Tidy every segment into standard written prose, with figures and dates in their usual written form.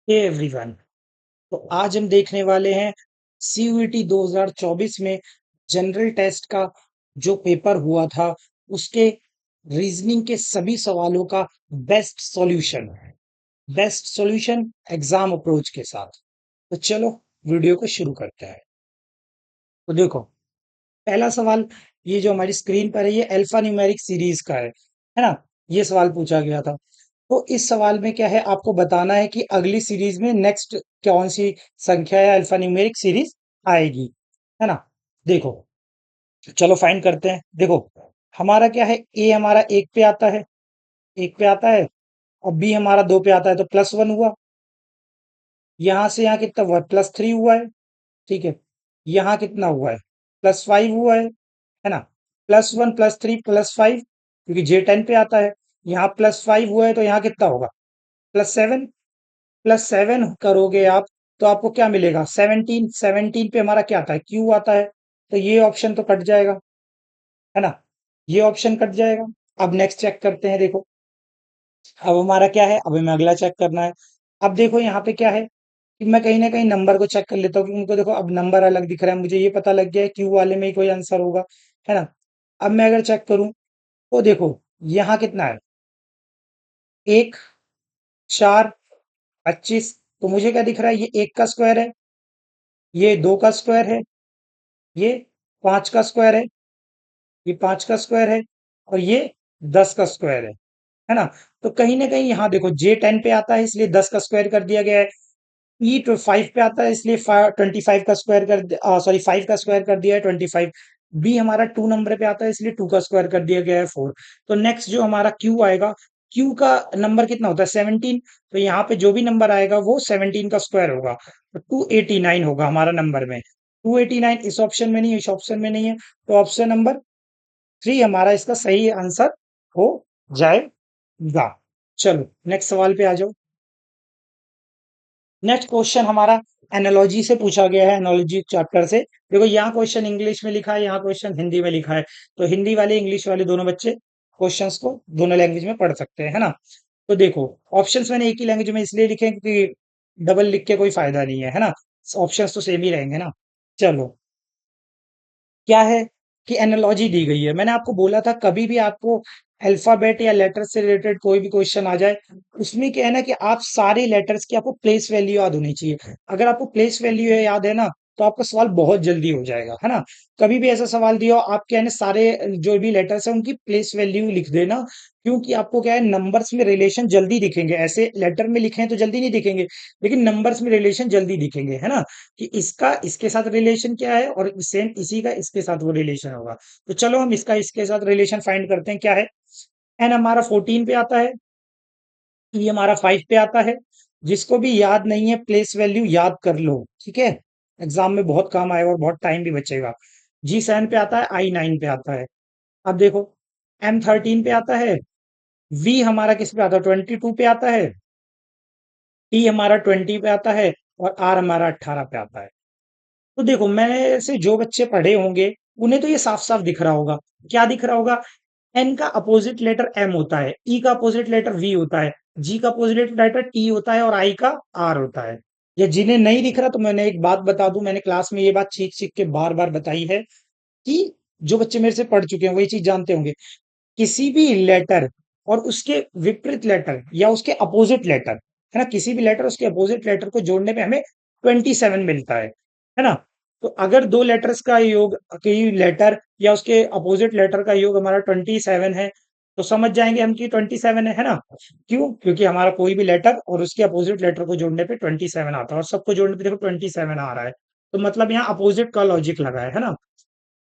Hey everyone. तो आज हम देखने वाले हैं सीयूईटी 2024 में जनरल टेस्ट का जो पेपर हुआ था उसके रीजनिंग के सभी सवालों का best solution best solution exam approach के साथ। तो चलो वीडियो को शुरू करते हैं। तो देखो, पहला सवाल, ये जो हमारी स्क्रीन पर है ये अल्फा न्यूमेरिक सीरीज का है ना। ये सवाल पूछा गया था। तो इस सवाल में क्या है, आपको बताना है कि अगली सीरीज में नेक्स्ट कौन सी संख्या या अल्फा न्यूमेरिक सीरीज आएगी, है ना। देखो, चलो फाइंड करते हैं। देखो, हमारा क्या है, ए हमारा एक पे आता है, एक पे आता है, और बी हमारा दो पे आता है, तो +1 हुआ। यहां से यहाँ कितना हुआ, +3 हुआ है। ठीक है, यहाँ कितना हुआ है, +5 हुआ है ना। +1 +3 +5, क्योंकि J10 पे आता है। यहाँ +5 हुआ है तो यहाँ कितना होगा, +7। +7 करोगे आप तो आपको क्या मिलेगा, 17। 17 पे हमारा क्या आता है, Q आता है। तो ये ऑप्शन तो कट जाएगा, है ना। ये ऑप्शन कट जाएगा। अब नेक्स्ट चेक करते हैं। देखो, अब हमारा क्या है, अब हमें अगला चेक करना है। अब देखो यहाँ पे क्या है कि मैं कहीं ना कहीं नंबर को चेक कर लेता हूँ, क्योंकि उनको देखो अब नंबर अलग दिख रहा है, मुझे ये पता लग गया है क्यू वाले में ही कोई आंसर होगा, है ना। अब मैं अगर चेक करूं तो देखो, यहाँ कितना है, 1, 4, 25। तो मुझे क्या दिख रहा है, ये 1 का स्क्वायर है, ये 2 का स्क्वायर है, ये 5 का स्क्वायर है, ये 5 का स्क्वायर है, और ये 10 का स्क्वायर है ना। तो कहीं ना कहीं यहाँ देखो, J10 पे आता है इसलिए 10 का स्क्वायर कर दिया गया है। ई तो 5 पे आता है इसलिए 25 का स्क्वायर सॉरी 5 का स्क्वायर कर दिया है 25। बी हमारा 2 नंबर पे आता है इसलिए 2 का स्क्वायर कर दिया गया है 4। तो नेक्स्ट जो हमारा क्यू आएगा, क्यू का नंबर कितना होता है, 17। तो यहाँ पे जो भी नंबर आएगा वो 17 का स्क्वायर होगा, तो 289 होगा हमारा नंबर में। 289 इस ऑप्शन में नहीं है, इस ऑप्शन में नहीं है, तो ऑप्शन नंबर 3 हमारा इसका सही आंसर हो जाएगा। चलो नेक्स्ट सवाल पे आ जाओ। नेक्स्ट क्वेश्चन हमारा एनालॉजी से पूछा गया है, एनालॉजी चैप्टर से। देखो, यहाँ क्वेश्चन इंग्लिश में लिखा है, यहाँ क्वेश्चन हिंदी में लिखा है। तो हिंदी वाले इंग्लिश वाले दोनों बच्चे क्वेश्चंस को दोनों लैंग्वेज में पढ़ सकते हैं, है ना। तो देखो, ऑप्शंस मैंने एक ही लैंग्वेज में इसलिए लिखे हैं क्योंकि डबल लिख के कोई फायदा नहीं है ना। ऑप्शंस तो सेम ही रहेंगे ना। चलो, क्या है कि एनालॉजी दी गई है। मैंने आपको बोला था कभी भी आपको अल्फाबेट या लेटर से रिलेटेड कोई भी क्वेश्चन आ जाए, उसमें क्या है ना कि आप सारे लेटर्स की आपको प्लेस वैल्यू याद होनी चाहिए। अगर आपको प्लेस वैल्यू याद है ना, तो आपका सवाल बहुत जल्दी हो जाएगा, है ना। कभी भी ऐसा सवाल दिया हो, आप क्या है ना, सारे जो भी लेटर्स है उनकी प्लेस वैल्यू लिख देना। क्योंकि आपको क्या है, नंबर्स में रिलेशन जल्दी दिखेंगे। ऐसे लेटर में लिखे हैं तो जल्दी नहीं दिखेंगे, लेकिन नंबर्स में रिलेशन जल्दी दिखेंगे, है ना। कि इसका इसके साथ रिलेशन क्या है और सेम इसी का इसके साथ वो रिलेशन होगा। तो चलो हम इसका इसके साथ रिलेशन फाइंड करते हैं। क्या है, एन हमारा 14 पे आता है, ई हमारा 5 पे आता है। जिसको भी याद नहीं है, प्लेस वैल्यू याद कर लो, ठीक है। एग्जाम में बहुत काम आएगा और बहुत टाइम भी बचेगा। G7 पे आता है, I9 पे आता है। अब देखो, M13 पे आता है, V हमारा किस पे आता है, 22 पे आता है, T हमारा 20 पे आता है, और R हमारा 18 पे आता है। तो देखो, मैंने से जो बच्चे पढ़े होंगे उन्हें तो ये साफ साफ दिख रहा होगा। क्या दिख रहा होगा, एन का अपोजिट लेटर एम होता है, ई का अपोजिट लेटर वी होता है, जी का अपोजिट लेटर टी होता है, और आई का आर होता है। या जिन्हें नहीं दिख रहा, तो मैंने एक बात बता दूं, मैंने क्लास में ये बात सीख सीख के बार बार बताई है कि जो बच्चे मेरे से पढ़ चुके हैं वो ये चीज जानते होंगे। किसी भी लेटर और उसके विपरीत लेटर या उसके अपोजिट लेटर, है ना, किसी भी लेटर उसके अपोजिट लेटर को जोड़ने पे हमें 27 मिलता है ना। तो अगर दो लेटर्स का योग, कई लेटर या उसके अपोजिट लेटर का योग हमारा 27 है, तो समझ जाएंगे हम कि 27 है ना। क्यों, क्योंकि हमारा कोई भी लेटर और उसके अपोजिट लेटर को जोड़ने पे 27 आता है, और सबको जोड़ने पे देखो 27 आ रहा है। तो मतलब यहाँ अपोजिट का लॉजिक लगा है ना।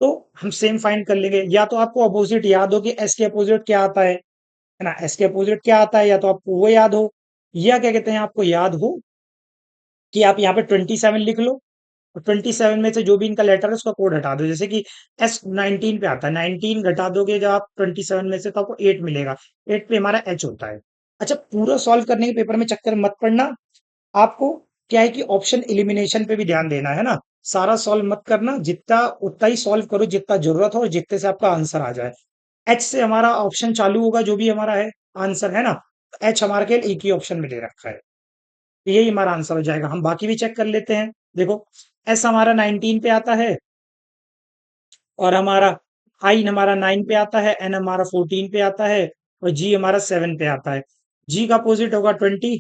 तो हम सेम फाइंड कर लेंगे। या तो आपको अपोजिट याद हो कि एस के अपोजिट क्या आता है ना, एस के अपोजिट क्या आता है, या तो आपको वो याद हो, या क्या कहते हैं, आपको याद हो कि आप यहाँ पे 27 लिख लो, और 27 में से जो भी इनका लेटर है उसका कोड हटा दो। जैसे कि S19 पे आता है, 19 घटा दोगे जब आप 27 में से, तो आपको 8 मिलेगा। 8 पे हमारा H होता है। अच्छा, पूरा सॉल्व करने के पेपर में चक्कर मत पड़ना। आपको क्या है कि ऑप्शन एलिमिनेशन पे भी ध्यान देना है ना। सारा सॉल्व मत करना, जितना उतना ही सॉल्व करो जितना जरूरत हो और जितने से आपका आंसर आ जाए। एच से हमारा ऑप्शन चालू होगा जो भी हमारा है आंसर, है ना। एच हमारे के एक ही ऑप्शन में दे रखा है। तो यही हमारा आंसर हो जाएगा। हम बाकी भी चेक कर लेते हैं। देखो, एस हमारा 19 पे आता है, और हमारा आई हमारा 9 पे आता है, एन हमारा 14 पे आता है, और जी हमारा 7 पे आता है। जी का अपोजिट होगा 20,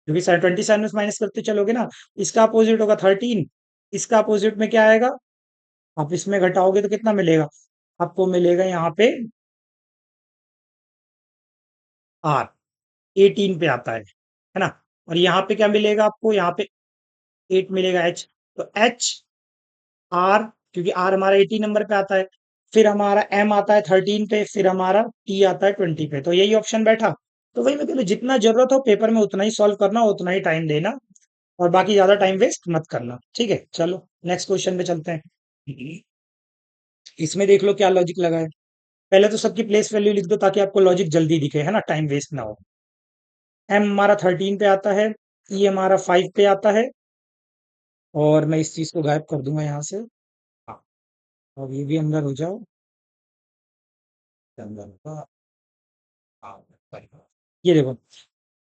क्योंकि 27 में माइनस करते चलोगे ना। इसका अपोजिट होगा 13, इसका अपोजिट में क्या आएगा? आप इसमें घटाओगे तो कितना मिलेगा? आपको मिलेगा यहाँ पे आर, 18 पे आता है ना। और यहाँ पे क्या मिलेगा आपको? यहाँ पे 8 मिलेगा, एच। तो एच आर, क्योंकि आर हमारा 18 नंबर पे आता है, फिर हमारा एम आता है 13 पे, फिर हमारा टी आता है 20 पे। तो यही ऑप्शन बैठा। तो वही मैं कह रहा हूं, जितना जरूरत हो पेपर में उतना ही सॉल्व करना, उतना ही टाइम देना, और बाकी ज्यादा टाइम वेस्ट मत करना। ठीक है, चलो नेक्स्ट क्वेश्चन पे चलते हैं। इसमें देख लो क्या लॉजिक लगा है। पहले तो सबकी प्लेस वैल्यू लिख दो ताकि आपको लॉजिक जल्दी दिखे, है ना, टाइम वेस्ट ना हो। एम हमारा 13 पे आता है, ई हमारा 5 पे आता है, और मैं इस चीज को गायब कर दूंगा यहाँ से। हाँ, अब ये भी अंदर हो जाओ। अंदर का, हाँ, sorry। ये देखो,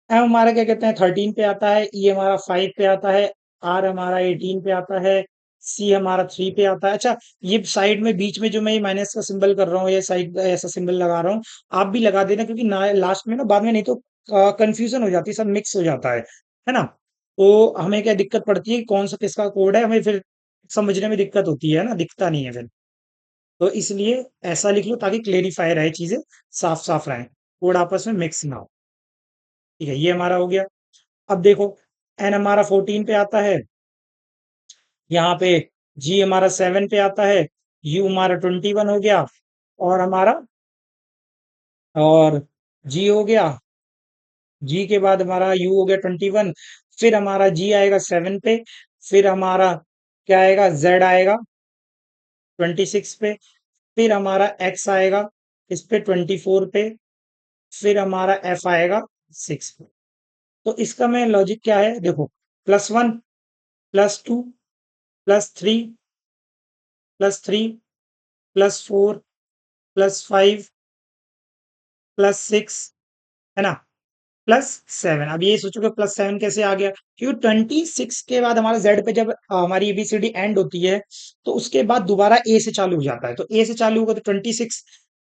एम हमारा क्या कहते हैं 13 पे आता है, ई हमारा 5 पे आता है, आर हमारा 18 पे आता है, सी हमारा 3 पे आता है। अच्छा, ये साइड में बीच में जो मैं माइनस का सिंबल कर रहा हूँ, ये साइड ऐसा सिंबल लगा रहा हूँ, आप भी लगा देना, क्योंकि ना लास्ट में ना बाद में नहीं तो कंफ्यूजन हो जाती है, सब मिक्स हो जाता है ना। तो हमें क्या दिक्कत पड़ती है कि कौन सा किसका कोड है, हमें फिर समझने में दिक्कत होती है ना, दिखता नहीं है फिर। तो इसलिए ऐसा लिख लो ताकि क्लेरिफाई रहे, चीजें साफ साफ रहे, कोड आपस में मिक्स ना हो। ठीक है, ये हमारा हो गया। अब देखो, एन हमारा 14 पे आता है, यहाँ पे जी हमारा 7 पे आता है, यू हमारा 21 हो गया, और हमारा, और जी हो गया, जी के बाद हमारा यू हो गया 21, फिर हमारा जी आएगा 7 पे, फिर हमारा क्या आएगा? जेड आएगा 26 पे, फिर हमारा एक्स आएगा इस पे 24 पे, फिर हमारा एफ आएगा 6 पे। तो इसका मैं लॉजिक क्या है देखो, +1, +2, +3, +3, +4, +5, +6, है ना, +7। अब ये सोचो कि +7 कैसे आ गया? क्योंकि 26 के बाद हमारा जेड पे जब हमारी एबीसीडी एंड होती है, तो उसके बाद दोबारा ए से चालू हो जाता है। तो ए से चालू होगा तो 26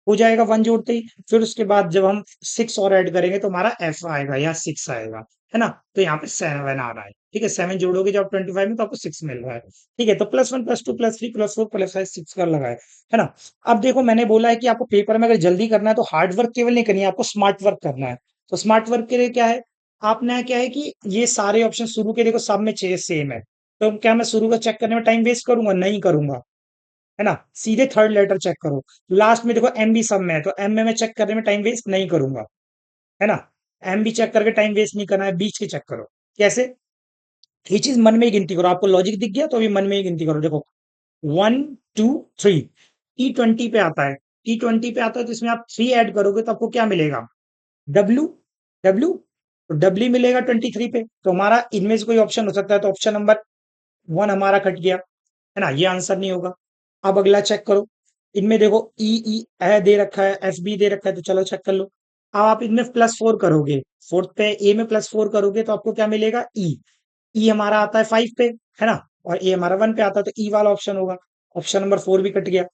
हो जाएगा, वन जोड़ते ही। फिर उसके बाद जब हम 6 और ऐड करेंगे तो हमारा एफ आएगा या 6 आएगा, है ना। तो यहाँ पे 7 आ रहा है। ठीक है, 7 जोड़ोगे जब 25 में तो आपको 6 मिल रहा है। ठीक है, तो +1, +2, +3, +4, +5, 6 का लगा है ना। अब देखो, मैंने बोला है कि आपको पेपर में अगर जल्दी करना है तो हार्ड वर्क केवल नहीं करनी है, आपको स्मार्ट वर्क करना है। तो स्मार्ट वर्क के लिए क्या है? आपने क्या है कि ये सारे ऑप्शन शुरू के देखो सब में सेम है। तो क्या मैं शुरू का चेक करने में टाइम वेस्ट करूंगा? नहीं करूंगा, है ना। सीधे थर्ड लेटर चेक करो। लास्ट में देखो एम भी सब में है, तो एम में मैं चेक करने में टाइम वेस्ट नहीं करूंगा, है ना। एम भी चेक करके टाइम वेस्ट नहीं करना है, बीच के चेक करो। कैसे? ये चीज मन में ही गिनती करो, आपको लॉजिक दिख गया तो अभी मन में ही गिनती करो। देखो, 1, 2, 3, T20 पे आता है, T20 पे आता है, तो इसमें आप 3 ऐड करोगे तो आपको क्या मिलेगा? डब्ल्यू, डब्ल्यू, तो डब्ल्यू मिलेगा 23 पे। तो हमारा इनमें से कोई ऑप्शन हो सकता है, तो ऑप्शन नंबर 1 हमारा कट गया, है ना, ये आंसर नहीं होगा। अब अगला चेक करो, इनमें देखो ई ई ए दे रखा है, एफ बी दे रखा है, तो चलो चेक कर लो। अब आप इनमें +4 करोगे, फोर्थ पे ए में +4 करोगे तो आपको क्या मिलेगा? ई। ई हमारा आता है 5 पे, है ना, और ए हमारा 1 पे आता है, तो ई वाला ऑप्शन होगा। ऑप्शन नंबर 4 भी कट गया।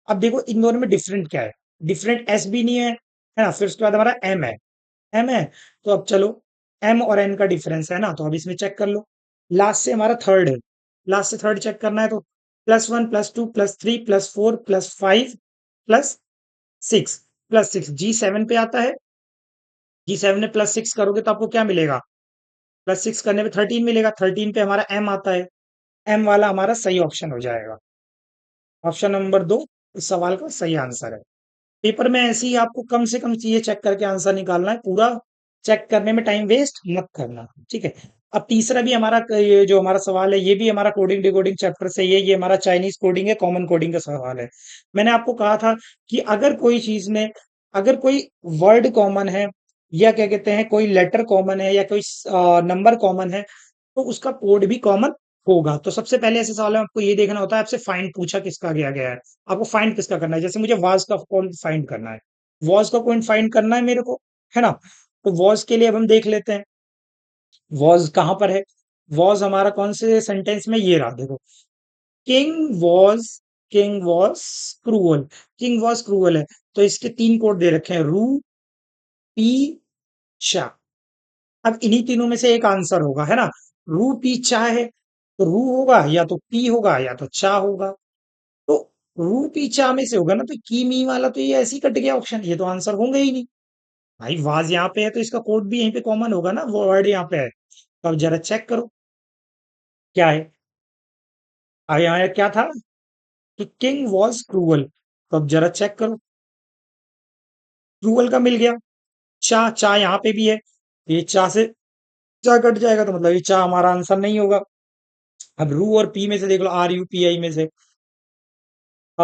अब देखो इन दोनों में डिफरेंट क्या है? डिफरेंट एस भी नहीं है ना, फिर उसके बाद हमारा एम है, एम है। तो अब चलो, एम और एन का डिफरेंस है ना, तो अब इसमें चेक कर लो। लास्ट से हमारा थर्ड है, लास्ट से थर्ड चेक करना है, तो +1, +2, +3, +4, +5, +6, +6, जी 7 पे आता है। जी 7 में +6 करोगे तो आपको क्या मिलेगा? +6 करने पे 13 मिलेगा, 13 पे हमारा एम आता है। एम वाला हमारा सही ऑप्शन हो जाएगा। ऑप्शन नंबर 2 इस सवाल का सही आंसर है। पेपर में ऐसे ही आपको कम से कम चीजें चेक करके आंसर निकालना है, पूरा चेक करने में टाइम वेस्ट मत करना। ठीक है। अब तीसरा भी हमारा ये जो हमारा सवाल है, ये भी हमारा कोडिंग डिकोडिंग चैप्टर से ही है। ये हमारा चाइनीज कोडिंग है, कॉमन कोडिंग का सवाल है। मैंने आपको कहा था कि अगर कोई चीज में, अगर कोई वर्ड कॉमन है, या क्या कहते हैं कोई लेटर कॉमन है, या कोई नंबर कॉमन है, तो उसका कोड भी कॉमन होगा। तो सबसे पहले ऐसे सवाल में आपको ये देखना होता है, आपसे फाइंड पूछा किसका गया गया है, आपको फाइंड किसका करना है। जैसे मुझे वाज का पॉइंट फाइंड करना है, वॉज का पॉइंट फाइंड करना है मेरे को, है ना। तो वॉज के लिए अब हम देख लेते हैं। वॉज कहां पर है? वॉज हमारा कौन से सेंटेंस में? ये रहा देखो, king was, king was cruel, king was cruel है। तो इसके तीन कोड दे रखे हैं, रू, पी, शा। अब इन्हीं तीनों में से एक आंसर होगा, है ना? रू पी चा है, तो रू होगा या तो पी होगा या तो चा होगा। तो रू पी चा में से होगा ना, तो की मी वाला तो ये ऐसे ही कट गया ऑप्शन, ये तो आंसर होंगे ही नहीं। भाई वाज यहाँ पे है तो इसका कोड भी यहीं पे कॉमन होगा ना, वो वर्ड यहाँ पे है। तो अब जरा चेक करो क्या है। अब यहाँ क्या था कि किंग वॉज क्रूअल, तो अब जरा चेक करो, क्रूअल का मिल गया। चा, चा यहाँ पे भी है, ये चा से चा कट जाएगा, तो मतलब ये चा हमारा आंसर नहीं होगा। अब रू और पी में से देख लो, आर यू पी आई में से आ,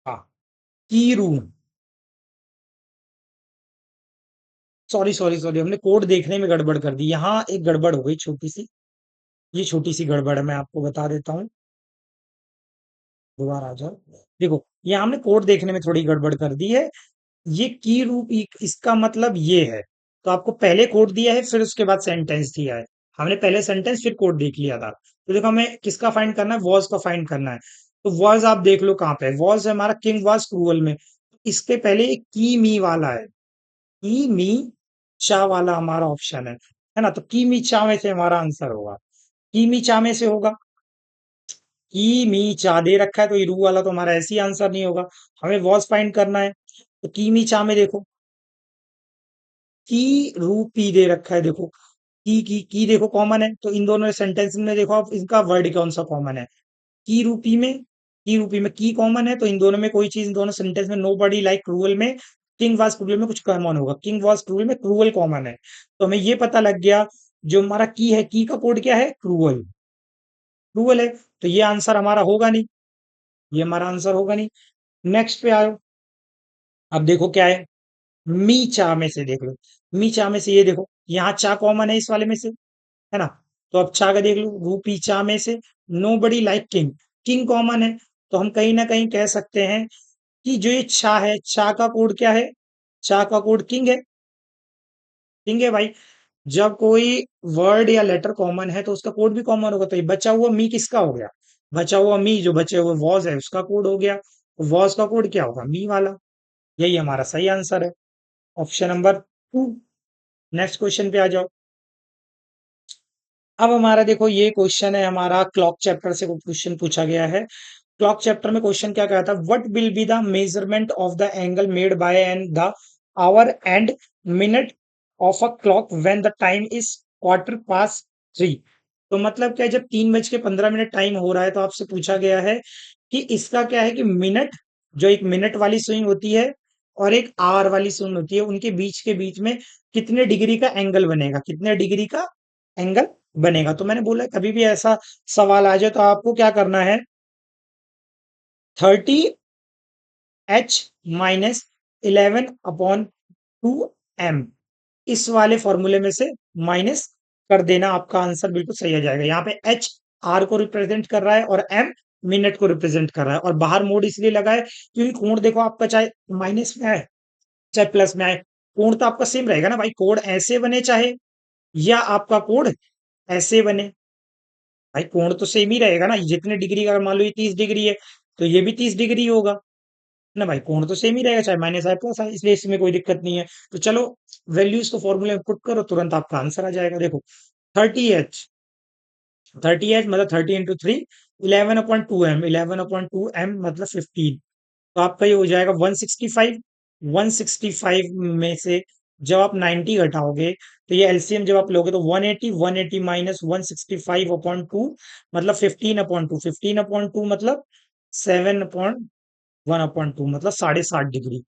हाँ, की रू, सॉरी सॉरी सॉरी, हमने कोड देखने में गड़बड़ कर दी, यहाँ एक गड़बड़ हो गई छोटी सी। ये छोटी सी गड़बड़ है, मैं आपको बता देता हूँ। दोबारा आ जाओ। देखो, यहाँ हमने कोड देखने में थोड़ी गड़बड़ कर दी है। ये की रूप इसका मतलब ये है। तो आपको पहले कोड दिया है, फिर उसके बाद सेंटेंस दिया है। हमने पहले सेंटेंस फिर कोड देख लिया था। तो देखो, हमें किसका फाइंड करना है? वॉज का फाइंड करना है। तो वॉज आप देख लो कहाँ पे है। वॉज है हमारा किंग वॉज क्रूअल में। इसके पहले एक की मी वाला है, की मी चा वाला हमारा ऑप्शन है ना? तो की मी चा में से हमारा आंसर होगा, की मी चा में से होगा। की मी चा दे रखा है, तो ये रू वाला तो हमारा ऐसी आंसर नहीं होगा। हमें वॉज फाइंड करना है। तो की मी चा में देखो, की रू पी दे रखा है, देखो की देखो कॉमन है, तो इन दोनों सेंटेंस में देखो आप इनका वर्ड कौन सा कॉमन है। की रूपी में, की रूपी में की कॉमन है, तो इन दोनों में कोई चीज, इन दोनों सेंटेंस में नो बडी लाइक क्रूअल में किंग वाज क्रूअल में कुछ कॉमन होगा। किंग वाज क्रूअल में क्रूअल कॉमन है। तो हमें ये पता लग गया, जो हमारा की है, की का कोड क्या है? क्रूअल, क्रूअल है। तो ये आंसर हमारा होगा नहीं, ये हमारा आंसर होगा नहीं। नेक्स्ट पे आओ। अब देखो क्या है, मी चा में से देख लो, मी चा में से ये देखो, यहाँ चा कॉमन है इस वाले में से, है ना? तो अब चा का देख लो, रूपी चा में से नो बडी लाइक किंग, किंग कॉमन है। तो हम कहीं ना कहीं कह सकते हैं कि जो ये चा है, चा का कोड क्या है? चा का कोड किंग है, किंग है भाई। जब कोई वर्ड या लेटर कॉमन है तो उसका कोड भी कॉमन होगा। तो ये बचा हुआ मी किसका हो गया? बचा हुआ मी, जो बचे हुए वॉज है उसका कोड हो गया। वॉज का कोड क्या होगा? मी वाला। यही हमारा सही आंसर है, option number two. Next question पे आ जाओ। अब हमारा देखो, ये क्वेश्चन है हमारा क्लॉक चैप्टर से क्वेश्चन पूछा गया है। क्लॉक चैप्टर में क्वेश्चन क्या कहता है? What will be the measurement of the angle made by an the hour and minute of a clock when the time is quarter past three. तो मतलब क्या है, जब 3:15 टाइम हो रहा है, तो आपसे पूछा गया है कि इसका क्या है कि मिनट, जो एक मिनट वाली स्विंग होती है और एक आवर वाली स्विंग होती है, उनके बीच के बीच में कितने डिग्री का एंगल बनेगा, कितने डिग्री का एंगल बनेगा। तो मैंने बोला कभी भी ऐसा सवाल आ जाए तो आपको क्या करना है, 30h - 11/2m, इस वाले फॉर्मूले में से माइनस कर देना, आपका आंसर बिल्कुल सही आ जाएगा। यहाँ पे एच आर को रिप्रेजेंट कर रहा है और एम मिनट को रिप्रेजेंट कर रहा है, और बाहर मोड इसलिए लगा है क्योंकि कोण देखो आपका, चाहे माइनस में आए चाहे प्लस में आए, कोण तो आपका सेम रहेगा ना भाई। कोड ऐसे बने चाहे, या आपका कोड ऐसे बने, भाई कोण तो सेम ही रहेगा ना। जितने डिग्री का, अगर मान लो ये 30 डिग्री है, तो ये भी 30 डिग्री होगा ना भाई। कोण तो सेम ही रहेगा, चाहे माइनस आए प्लस आए, इसलिए इसमें कोई दिक्कत नहीं है। तो चलो, वैल्यूज को फॉर्मूले में पुट करो, तुरंत आपका आंसर आ जाएगा। देखो, 30h, 30h मतलब 30 × 3, 11/2m, 11/2m मतलब 15। तो आपका ये हो जाएगा 165। 165 में से जब आप 90 घटाओगे, तो ये एलसीएम जब आप लोगे तो 180, 180 माइनस 165/2 मतलब 15/2, 15/2 मतलब 7/1/2 मतलब 7.5 डिग्री।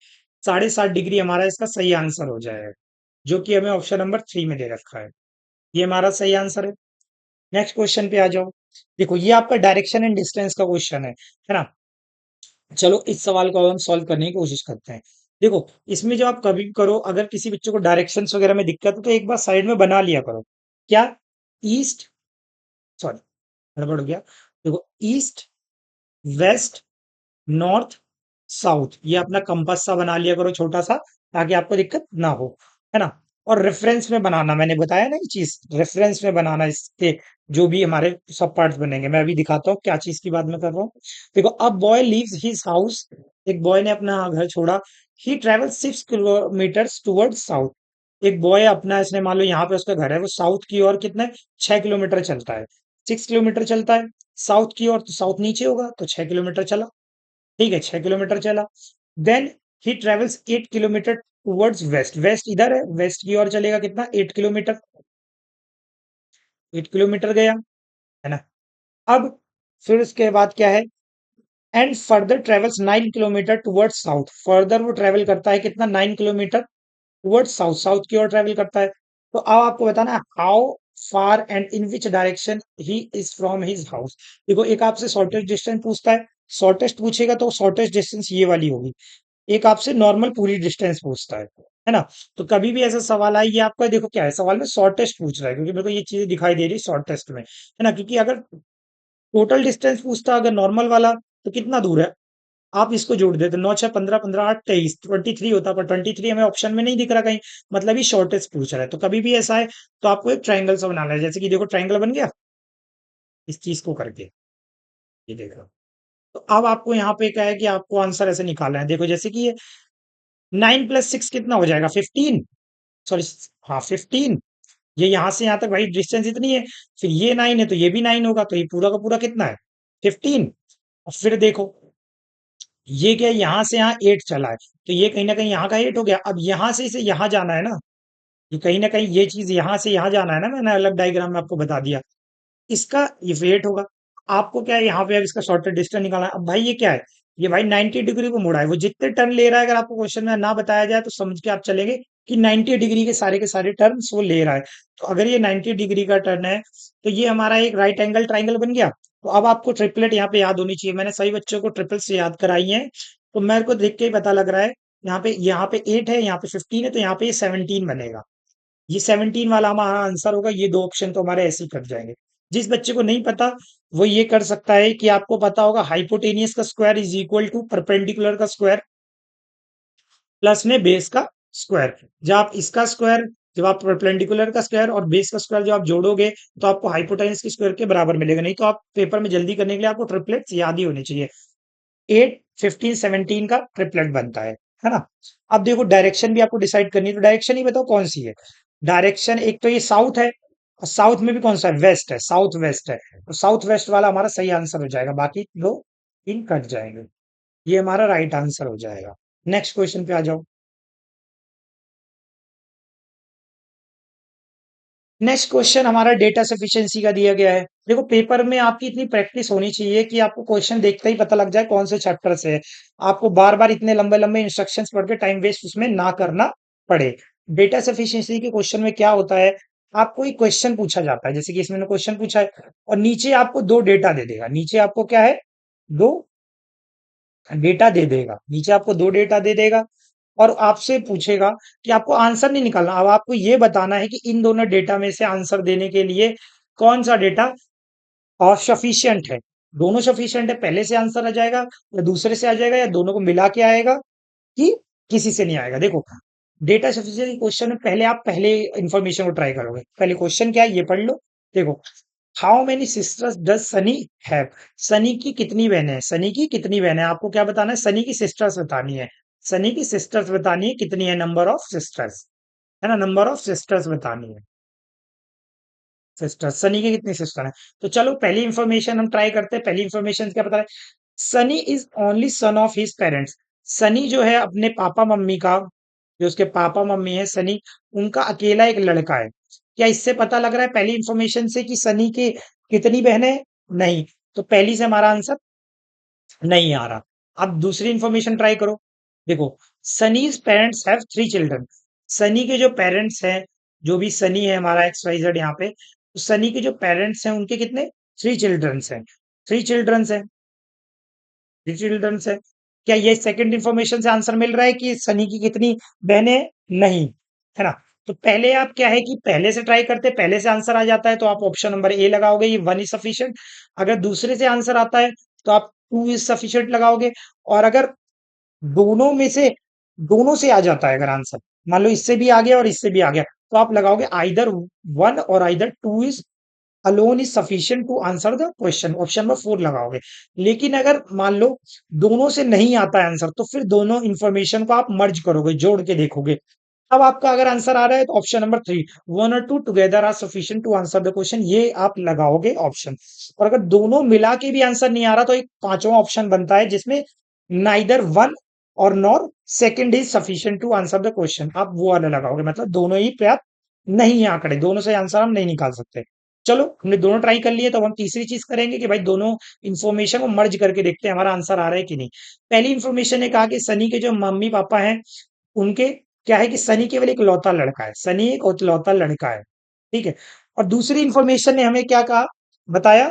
7.5 डिग्री हमारा इसका सही आंसर हो जाएगा, जो कि हमें ऑप्शन नंबर 3 में दे रखा है। ये हमारा सही आंसर है। नेक्स्ट क्वेश्चन पे आ जाओ। देखो, ये आपका डायरेक्शन एंड डिस्टेंस का क्वेश्चन है ना? चलो, इस सवाल को अब हम सॉल्व करने की कोशिश करते हैं। देखो, इसमें जब आप कभी करो, अगर किसी बच्चे को डायरेक्शंस वगैरह में दिक्कत है, तो एक बार साइड में बना लिया करो। क्या? ईस्ट, सॉरी गड़बड़ हो गया। देखो, ईस्ट, वेस्ट, नॉर्थ, साउथ, ये अपना कंपास सा बना लिया करो छोटा सा, ताकि आपको दिक्कत ना हो, है ना? और रेफरेंस में बनाना, मैंने बताया ना ये चीज, रेफरेंस में बनाना इसके जो भी हमारे सब पार्ट्स बनेंगे। मैं अभी दिखाता हूँ क्या चीज की बात मैं कर रहा हूँ। देखो, अब बॉय लीव्स हिज हाउस, एक बॉय ने अपना घर छोड़ा। ही ट्रेवल 6 किलोमीटर टुवर्ड्स साउथ। एक बॉय अपना, इसने मान लो यहाँ पे उसका घर है, वो साउथ की ओर कितने 6 किलोमीटर चलता है। 6 किलोमीटर चलता है साउथ की ओर, तो साउथ नीचे होगा, तो 6 किलोमीटर चला। ठीक है, 6 किलोमीटर चला। Then he travels 8 kilometre towards west. West इधर है, वेस्ट की ओर चलेगा कितना, 8 किलोमीटर। 8 किलोमीटर गया, है ना। अब फिर उसके बाद क्या है, and further travels 9 kilometre towards south. Further वो ट्रेवल करता है कितना, 9 किलोमीटर टूवर्ड्स साउथ, साउथ की ओर ट्रेवल करता है। तो अब आपको बताना है how far and in which direction he is from his house. देखो, एक आपसे शॉर्टेस्ट डिस्टेंस पूछता है, शॉर्टेस्ट पूछेगा तो शॉर्टेस्ट डिस्टेंस ये वाली होगी। एक आपसे नॉर्मल पूरी डिस्टेंस पूछता है ना। तो कभी भी ऐसा सवाल आए, ये आपका देखो क्या है, सवाल में शॉर्टेस्ट पूछ रहा है, क्योंकि मेरे को ये चीजें दिखाई दे रही है शॉर्टेस्ट में, है ना। क्योंकि अगर टोटल डिस्टेंस पूछता अगर नॉर्मल वाला, तो कितना दूर है, आप इसको जोड़ देते, 9 6 15 15 8 23, 23 होता, पर 23 हमें ऑप्शन में नहीं दिख रहा कहीं, मतलब ये शॉर्टेस्ट पूछ रहा है। तो कभी भी ऐसा है तो आपको एक ट्राइंगल सा बनाना है, जैसे कि देखो ट्राइंगल बन गया इस चीज को करके, ये देखो। तो अब आपको यहाँ पे क्या है कि आपको आंसर ऐसे निकालना है। देखो जैसे कि ये 9 + 6 कितना हो जाएगा, 15। सॉरी, हाँ 15। ये यहाँ से यहाँ तक भाई डिस्टेंस इतनी है, फिर ये 9 है तो ये भी 9 होगा, तो ये पूरा का पूरा कितना है, 15। और फिर देखो ये क्या है, यहाँ से यहाँ 8 चला है, तो ये कहीं ना कहीं यहाँ का 8 हो गया। अब यहाँ से इसे यहाँ जाना है ना, ये कहीं ना कहीं ये चीज यहाँ से यहाँ जाना है ना, मैंने अलग डायग्राम में आपको बता दिया। इसका ये वेट होगा। आपको क्या है, यहाँ पे अब इसका शॉर्टेस्ट डिस्टेंस निकालना है। अब भाई ये क्या है, ये भाई 90 डिग्री को मुड़ा है, वो जितने टर्न ले रहा है, अगर आपको क्वेश्चन में ना बताया जाए तो समझ के आप चलेंगे कि 90 डिग्री के सारे टर्न्स वो ले रहा है। तो अगर ये 90 डिग्री का टर्न है, तो ये हमारा एक राइट एंगल ट्राइंगल बन गया। तो अब आपको ट्रिपलेट यहाँ पे याद होनी चाहिए, मैंने सभी बच्चों को ट्रिपल्स याद कराई है, तो मेरे को देख के ही पता लग रहा है। यहाँ पे 8 है, यहाँ पे 15 है, तो यहाँ पे ये 17 बनेगा। ये 17 वाला हमारा आंसर होगा। ये दो ऑप्शन तो हमारे ऐसे ही कट जाएंगे। जिस बच्चे को नहीं पता, वो ये कर सकता है कि आपको पता होगा हाइपोटेनियस का square is equal to perpendicular का स्क्वायर प्लस में बेस का स्क्वायर। जब आप इसका स्क्वायर, जब आप परपेंडिकुलर का स्क्वायर और बेस का स्क्वायर जब आप जोड़ोगे, तो आपको हाइपोटेनियस के स्क्वायर के बराबर मिलेगा। नहीं तो आप पेपर में जल्दी करने के लिए आपको ट्रिपलेट्स याद ही होने चाहिए। 8 15 17 का ट्रिपलेट बनता है ना। अब देखो डायरेक्शन भी आपको डिसाइड करनी है, तो डायरेक्शन ही बताओ कौन सी है। डायरेक्शन एक तो ये साउथ है, और साउथ में भी कौन सा है, वेस्ट है, साउथ वेस्ट है। तो साउथ वेस्ट वाला हमारा सही आंसर हो जाएगा, बाकी दो इन कट जाएंगे। ये हमारा राइट आंसर हो जाएगा। नेक्स्ट क्वेश्चन पे आ जाओ। नेक्स्ट क्वेश्चन हमारा डेटा सफिशिएंसी का दिया गया है। देखो पेपर में आपकी इतनी प्रैक्टिस होनी चाहिए कि आपको क्वेश्चन देखते ही पता लग जाए कौन से चैप्टर से है। आपको बार बार इतने लंबे लंबे इंस्ट्रक्शंस पढ़ के टाइम वेस्ट उसमें ना करना पड़े। डेटा सफिशिएंसी के क्वेश्चन में क्या होता है, आपको एक क्वेश्चन पूछा जाता है, जैसे कि इसमें क्वेश्चन पूछा है, और नीचे आपको दो डेटा दे देगा। नीचे आपको क्या है, दो डेटा दे देगा, नीचे आपको दो डेटा दे देगा, और आपसे पूछेगा कि आपको आंसर नहीं निकालना, अब आपको ये बताना है कि इन दोनों डेटा में से आंसर देने के लिए कौन सा डेटा और सफिशियंट है। दोनों सफिशियंट है, पहले से आंसर आ जाएगा, या दूसरे से आ जाएगा, या दोनों को मिला के आएगा, कि किसी से नहीं आएगा। देखो डेटा सफिशिएंसी क्वेश्चन में पहले आप पहले इंफॉर्मेशन को ट्राई करोगे। पहले क्वेश्चन क्या है ये पढ़ लो। देखो, how many sisters does Sunny have. Sunny की कितनी बहनें हैं, सनी की कितनी बहनें हैं, आपको क्या बताना है, सनी की सिस्टर्स बतानी है। सनी की सिस्टर्स बतानी है, कितनी है, नंबर ऑफ सिस्टर्स, है ना, नंबर ऑफ सिस्टर्स बतानी है। सिस्टर्स, सनी की कितनी सिस्टर है। तो चलो पहली इंफॉर्मेशन हम ट्राई करते हैं। पहली इंफॉर्मेशन क्या पता है, Sunny is only son of his parents. Sunny जो है अपने पापा मम्मी का, जो उसके पापा मम्मी है सनी, उनका अकेला एक लड़का है। क्या इससे पता लग रहा है पहली इंफॉर्मेशन से कि सनी के कितनी बहनें हैं? नहीं। तो पहली से हमारा आंसर नहीं आ रहा। अब दूसरी इंफॉर्मेशन ट्राई करो। देखो, Sunny's parents have 3 children. Sunny के जो पेरेंट्स हैं, जो भी सनी है हमारा एक्स वाई जेड यहाँ पे, तो सनी के जो पेरेंट्स हैं उनके कितने, 3 चिल्ड्रंस हैं। 3 चिल्ड्रंस हैं, 3 चिल्ड्रंस हैं। क्या ये सेकंड इंफॉर्मेशन से आंसर मिल रहा है कि सनी की कितनी बहनें हैं? नहीं, है ना। तो पहले आप क्या है कि पहले से ट्राई करते, पहले से आंसर आ जाता है तो आप ऑप्शन नंबर ए लगाओगे, ये 1 इज सफिशियंट। अगर दूसरे से आंसर आता है तो आप 2 इज सफिशियंट लगाओगे। और अगर दोनों में से, दोनों से आ जाता है अगर आंसर, मान लो इससे भी आ गया और इससे भी आ गया, तो आप लगाओगे आइदर वन और either two is alone is sufficient to answer the question, option number four लगाओगे। लेकिन अगर मान लो दोनों से नहीं आता है आंसर, तो फिर दोनों इंफॉर्मेशन को आप मर्ज करोगे, जोड़ के देखोगे। अब आपका अगर आंसर आ रहा है तो ऑप्शन नंबर थ्री, वन और two together are sufficient to answer the question, ये आप लगाओगे ऑप्शन। और अगर दोनों मिला के भी आंसर नहीं आ रहा, तो एक पांचवा ऑप्शन बनता है जिसमें नाइदर वन और nor second is sufficient to answer the question, आप वो वाला लगाओगे, मतलब दोनों ही पर्याप्त नहीं है आंकड़े, दोनों से आंसर हम नहीं निकाल सकते। चलो हमने दोनों ट्राई कर लिए, तो अब हम तीसरी चीज करेंगे कि भाई दोनों इंफॉर्मेशन को मर्ज करके देखते हैं हमारा आंसर आ रहा है कि नहीं। पहली इंफॉर्मेशन ने कहा कि सनी के जो मम्मी पापा हैं उनके, क्या है कि सनी केवल एक लौता लड़का है, सनी एक लौता लड़का है, ठीक है। और दूसरी इंफॉर्मेशन ने हमें क्या कहा, बताया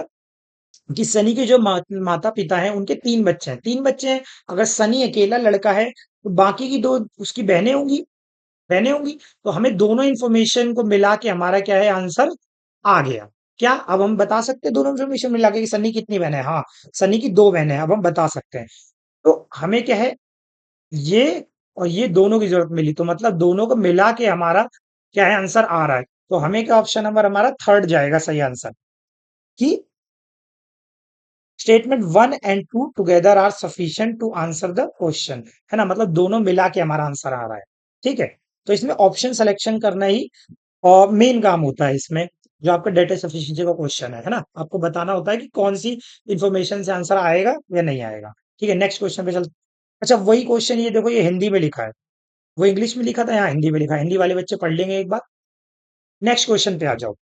कि सनी के जो माता पिता हैं उनके तीन बच्चे हैं, तीन बच्चे हैं। अगर सनी अकेला लड़का है तो बाकी की दो उसकी बहनें होंगी, बहनें होंगी। तो हमें दोनों इंफॉर्मेशन को मिला के हमारा क्या है आंसर आ गया। क्या अब हम बता सकते हैं दोनों इंफॉर्मेशन मिला के कि सनी की कितनी बहनें हैं? हाँ, सनी की दो बहनें हैं, अब हम बता सकते हैं। तो हमें क्या है, ये और ये दोनों की जरूरत मिली, तो मतलब दोनों को मिला के हमारा क्या है आंसर आ रहा है। तो हमें क्या ऑप्शन नंबर हमारा थर्ड जाएगा सही आंसर, कि statement one and two together are sufficient to answer the question, है ना, मतलब दोनों मिला के हमारा आंसर आ रहा है। ठीक है, तो इसमें ऑप्शन सिलेक्शन करना ही और मेन काम होता है इसमें, जो आपका डेटा सफिशिएंसी का क्वेश्चन है ना, आपको बताना होता है कि कौन सी इंफॉर्मेशन से आंसर आएगा या नहीं आएगा। ठीक है, नेक्स्ट क्वेश्चन पे चल। अच्छा, वही क्वेश्चन ये देखो, ये हिंदी में लिखा है, वो इंग्लिश में लिखा था, यहाँ हिंदी में लिखा है, हिंदी वाले बच्चे पढ़ लेंगे एक बार। नेक्स्ट क्वेश्चन पे आ जाओ।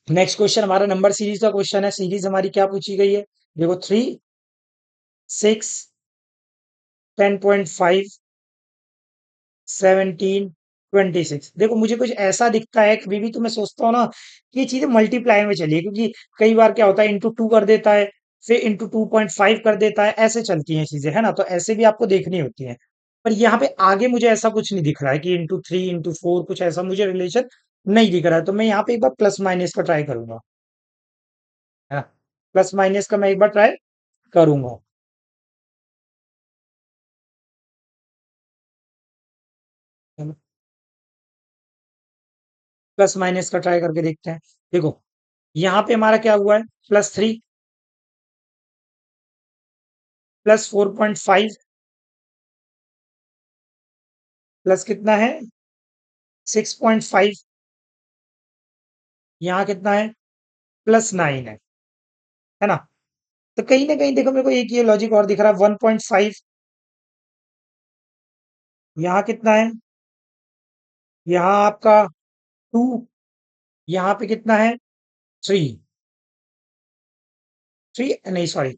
नेक्स्ट क्वेश्चन हमारा नंबर सीरीज का क्वेश्चन है। सीरीज हमारी क्या पूछी गई है, देखो 3, 6, 10.5, 17, 26। देखो मुझे कुछ ऐसा दिखता है, कभी भी तो मैं सोचता हूँ ना कि ये चीजें मल्टीप्लाई में चलिए, क्योंकि कई बार क्या होता है इंटू टू कर देता है, फिर इंटू 2.5 कर देता है, ऐसे चलती हैं चीजें, है ना, तो ऐसे भी आपको देखनी होती है। पर यहाँ पे आगे मुझे ऐसा कुछ नहीं दिख रहा है कि इंटू थ्री इंटू फोर, कुछ ऐसा मुझे रिलेशन नहीं दिख रहा है, तो मैं यहाँ पे एक बार प्लस माइनस का ट्राई करूंगा, है ना, प्लस माइनस का मैं एक बार ट्राई करूंगा। प्लस माइनस का ट्राई करके देखते हैं। देखो यहाँ पे हमारा क्या हुआ है, +3, +4.5, प्लस कितना है 6.5, यहाँ कितना है +9 है ना। तो कहीं ना कहीं देखो मेरे को एक ये लॉजिक और दिख रहा है, 1.5, यहाँ कितना है, यहाँ आपका 2, यहाँ पे कितना है 3, 3 नहीं सॉरी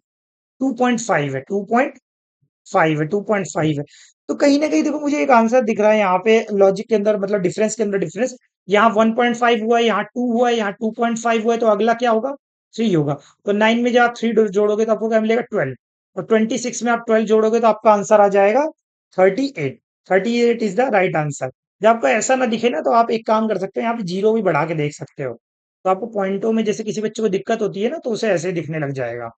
2.5 है, 2.5 है, 2.5 है। तो कहीं ना कहीं देखो मुझे एक आंसर दिख रहा है यहाँ पे लॉजिक के अंदर, मतलब डिफरेंस के अंदर डिफरेंस। यहाँ 1.5 हुआ है, यहाँ 2 हुआ है, यहाँ 2.5 हुआ है, तो अगला क्या होगा 3 होगा। तो 9 में जब आप 3 जोड़ोगे तो आपको क्या मिलेगा 12, और 26 में आप 12 जोड़ोगे तो आपका आंसर आ जाएगा 38। 38 इज द राइट आंसर। जब आपको ऐसा ना दिखे ना, तो आप एक काम कर सकते हो, यहाँ पे जीरो भी बढ़ा के देख सकते हो, तो आपको पॉइंटों में जैसे किसी बच्चे को दिक्कत होती है ना, तो उसे ऐसे दिखने लग जाएगा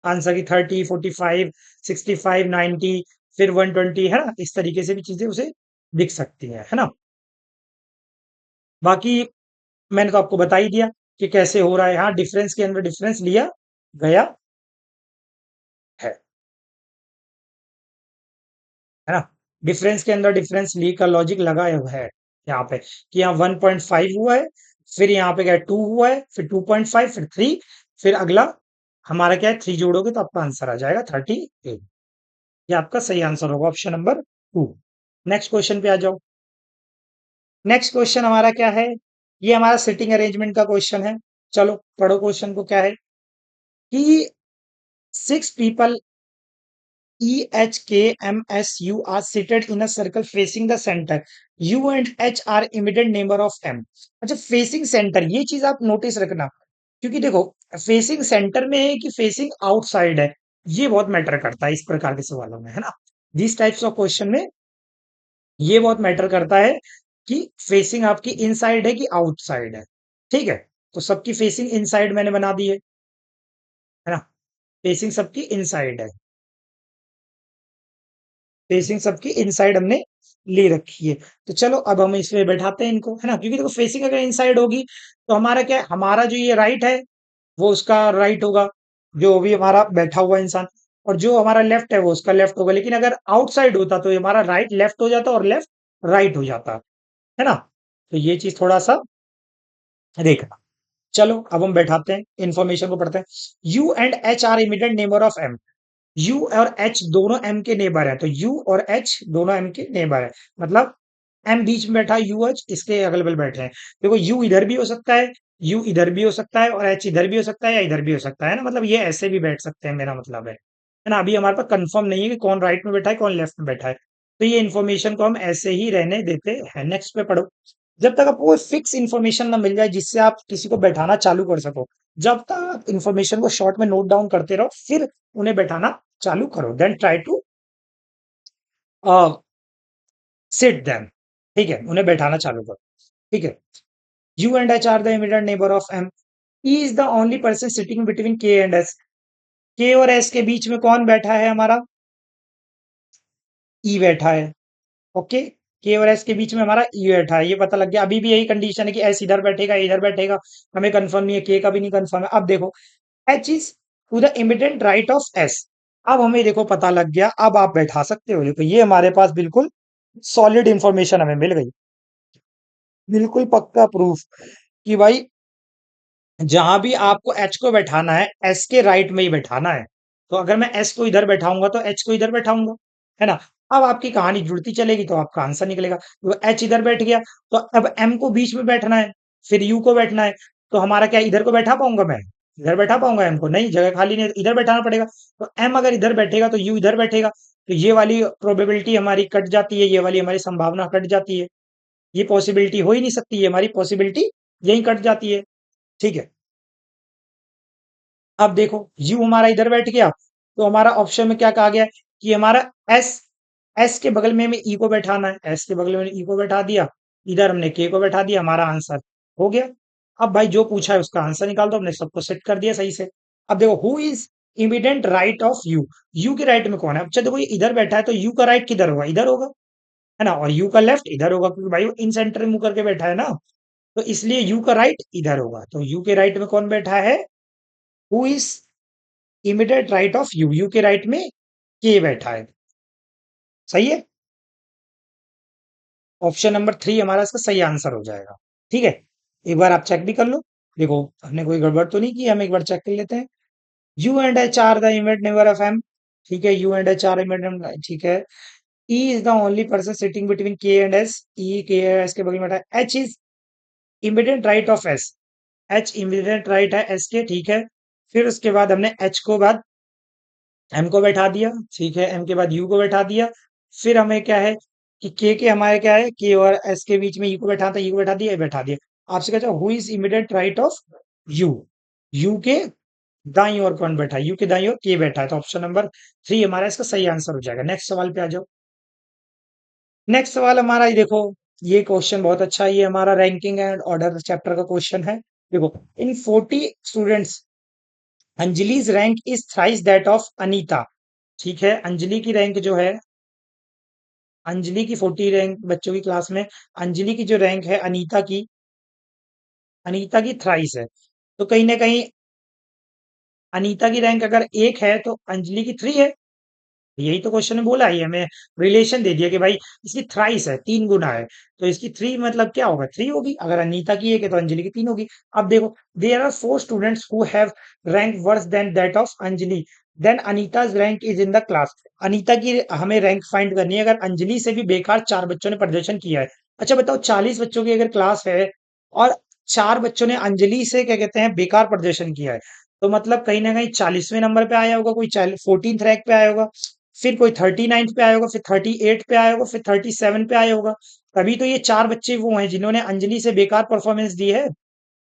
आंसर की 30, 45, 65, 90, फिर 120, है ना, इस तरीके से भी चीजें उसे दिख सकती है ना। बाकी मैंने तो आपको बता ही दिया कि कैसे हो रहा है, यहाँ डिफरेंस के अंदर डिफरेंस लिया गया है है ना, डिफरेंस के अंदर डिफरेंस ली का लॉजिक लगा हुआ है यहाँ पे, कि यहाँ 1.5 हुआ है, फिर यहाँ पे क्या है 2 हुआ है, फिर 2.5, फिर 3, फिर अगला हमारा क्या है 3 जोड़ोगे तो आपका आंसर आ जाएगा 38। ये आपका सही आंसर होगा ऑप्शन नंबर 2। नेक्स्ट क्वेश्चन पे आ जाओ। नेक्स्ट क्वेश्चन हमारा क्या है, ये हमारा सिटिंग अरेंजमेंट का क्वेश्चन है। चलो पढ़ो क्वेश्चन को, क्या है कि 6 people EHKMSU are seated in a circle facing the center. U and H are immediate neighbor of M. अच्छा, फेसिंग सेंटर, ये चीज आप नोटिस रखना, क्योंकि देखो फेसिंग सेंटर में है कि फेसिंग आउटसाइड है, ये बहुत मैटर करता है इस प्रकार के सवालों में, है ना। दिस टाइप्स ऑफ क्वेश्चन में ये बहुत मैटर करता है कि फेसिंग आपकी इनसाइड है कि आउटसाइड है। ठीक है, तो सबकी फेसिंग इनसाइड मैंने बना दी है ना, फेसिंग सबकी इनसाइड है, फेसिंग सबकी इनसाइड हमने ले रखी है। तो चलो अब हम इसमें बैठाते हैं इनको, है ना? क्योंकि देखो फेसिंग अगर इनसाइड होगी तो हमारा क्या है, हमारा जो ये राइट है वो उसका राइट होगा, जो भी हमारा बैठा हुआ इंसान, और जो हमारा लेफ्ट है वो उसका लेफ्ट होगा। लेकिन अगर आउटसाइड होता तो ये हमारा राइट लेफ्ट हो जाता और लेफ्ट राइट हो जाता, है ना? तो ये चीज थोड़ा सा देखना। चलो अब हम बैठाते हैं, इंफॉर्मेशन को पढ़ते हैं। U and H are immediate neighbour of M. U और एच दोनों एम के नेबर है, तो यू और एच दोनों एम के नेबर है। मतलब एम बीच में बैठा है, यू एच इसके अगल बगल बैठे हैं। देखो यू इधर भी हो सकता है, यू इधर भी हो सकता है, और एच इधर भी हो सकता है या इधर भी हो सकता है ना, मतलब ये ऐसे भी बैठ सकते हैं, मेरा मतलब है ना? अभी हमारे पास कंफर्म नहीं है कि कौन राइट में बैठा है कौन लेफ्ट में बैठा है। तो ये इन्फॉर्मेशन को हम ऐसे ही रहने देते हैं। नेक्स्ट पे पढ़ो। जब तक आपको कोई फिक्स इन्फॉर्मेशन ना मिल जाए जिससे आप किसी को बैठाना चालू कर सको, जब तक इन्फॉर्मेशन को शॉर्ट में नोट डाउन करते रहो, फिर उन्हें बैठाना चालू करो। Then try to sit them. ठीक है, उन्हें बैठाना चालू करो। ठीक है। U and H are the immediate neighbour of M. E is the only person sitting between K and S. K और एस के बीच में कौन बैठा है हमारा? ई बैठा है। ओके। के और एस के बीच में हमारा ई बैठा है, ये पता लग गया। अभी भी यही कंडीशन है कि एस इधर बैठेगा इधर बैठेगा, हमें कंफर्म नहीं है, के का भी नहीं कंफर्म है। अब देखो, H is to the immediate right of S. अब हमें देखो पता लग गया, अब आप बैठा सकते हो। देखो ये हमारे पास बिल्कुल सॉलिड इंफॉर्मेशन हमें मिल गई, बिल्कुल पक्का प्रूफ कि भाई जहां भी आपको एच को बैठाना है एस के राइट में ही बैठाना है। तो अगर मैं एस को इधर बैठाऊंगा तो एच को इधर बैठाऊंगा, है ना? अब आपकी कहानी जुड़ती चलेगी तो आपका आंसर निकलेगा। तो एच इधर बैठ गया, तो अब एम को बीच में बैठना है, फिर यू को बैठना है। तो हमारा क्या, इधर को बैठा पाऊंगा मैं? इधर बैठा पाऊंगा एम को? नहीं, जगह खाली नहीं है, तो इधर बैठाना पड़ेगा। तो एम अगर इधर बैठेगा तो यू इधर बैठेगा, तो ये वाली प्रोबेबिलिटी हमारी कट जाती है, ये वाली हमारी संभावना कट जाती है। ये पॉसिबिलिटी हो ही नहीं सकती है, हमारी पॉसिबिलिटी यही कट जाती है। ठीक है। अब देखो यू हमारा इधर बैठ गया, तो हमारा ऑप्शन में क्या कहा गया कि हमारा एस, एस के बगल में हमें ई को बैठाना है, एस के बगल में ई को बैठा दिया, इधर हमने के को बैठा दिया, हमारा आंसर हो गया। अब भाई जो पूछा है उसका आंसर निकाल दो, हमने सबको सेट कर दिया सही से। अब देखो who is immediate right of you. You के राइट में कौन है? अच्छा देखो ये इधर बैठा है, तो यू का राइट किधर होगा? इधर होगा, है ना? और यू का लेफ्ट इधर होगा, क्योंकि भाई वो इन सेंटर मुंह करके बैठा है ना, तो इसलिए यू का राइट इधर होगा। तो यू के राइट में कौन बैठा है? Who is immediate right of you. You के राइट में के बैठा है। सही है। ऑप्शन नंबर 3 हमारा इसका सही आंसर हो जाएगा। ठीक है। एक बार आप चेक भी कर लो। देखो हमने कोई गड़बड़ तो नहीं की, हम एक बार चेक कर लेते हैं। U and H are the immediate neighbour of M. ठीक है, U and H are immediate, ठीक है। E is the only person sitting between K and S. E K S के बगल में बैठा है। H is immediate right of S. H immediate right है एस के, ठीक है। फिर उसके बाद हमने एच को बाद एम को बैठा दिया, ठीक है। एम के बाद यू को बैठा दिया। फिर हमें क्या है कि के हमारे क्या है, के और एस के बीच में यू को बैठा था, यू को बैठा दिया, ये बैठा दिया। आपसे कहता है who is immediate right of you. You के दाईं ओर कौन बैठा है? यू के दाईं ओर के बैठा है, तो ऑप्शन नंबर 3 हमारा इसका सही आंसर हो जाएगा। नेक्स्ट सवाल पे आ जाओ। नेक्स्ट सवाल हमारा, ये देखो ये क्वेश्चन बहुत अच्छा है, ये हमारा रैंकिंग एंड ऑर्डर चैप्टर का क्वेश्चन है। देखो, इन 40 students Anjali's rank is thrice that of Anita. ठीक है, अंजलि की रैंक जो है, अंजलि की 40 रैंक बच्चों की क्लास में अंजलि की जो रैंक है अनीता की थ्राइस है। तो कहीं ना कहीं अनीता की रैंक अगर 1 है तो अंजलि की 3 है। यही तो क्वेश्चन में बोला है, हमें रिलेशन दे दिया कि भाई इसकी थ्राइस है, 3 गुना है, तो इसकी 3 मतलब क्या होगा? 3 होगी। अगर अनीता की 1 है तो अंजलि की 3 होगी। अब देखो, there are 4 students who have rank worse than that of Anjali, then Anita's rank is in the class. Anita की हमें रैंक फाइंड करनी है अगर अंजलि से भी बेकार 4 बच्चों ने प्रदर्शन किया है। अच्छा बताओ, 40 बच्चों की अगर क्लास है और 4 बच्चों ने अंजलि से क्या कहते हैं बेकार प्रदर्शन किया है, तो मतलब कहीं ना कहीं 40वें नंबर पे आया होगा, कोई 14th रैंक पे आया होगा, फिर कोई 39th पे आया होगा, फिर 38 पे आया होगा, फिर 37 पे आया होगा। तभी तो ये 4 बच्चे वो हैं जिन्होंने अंजलि से बेकार परफॉर्मेंस दी है,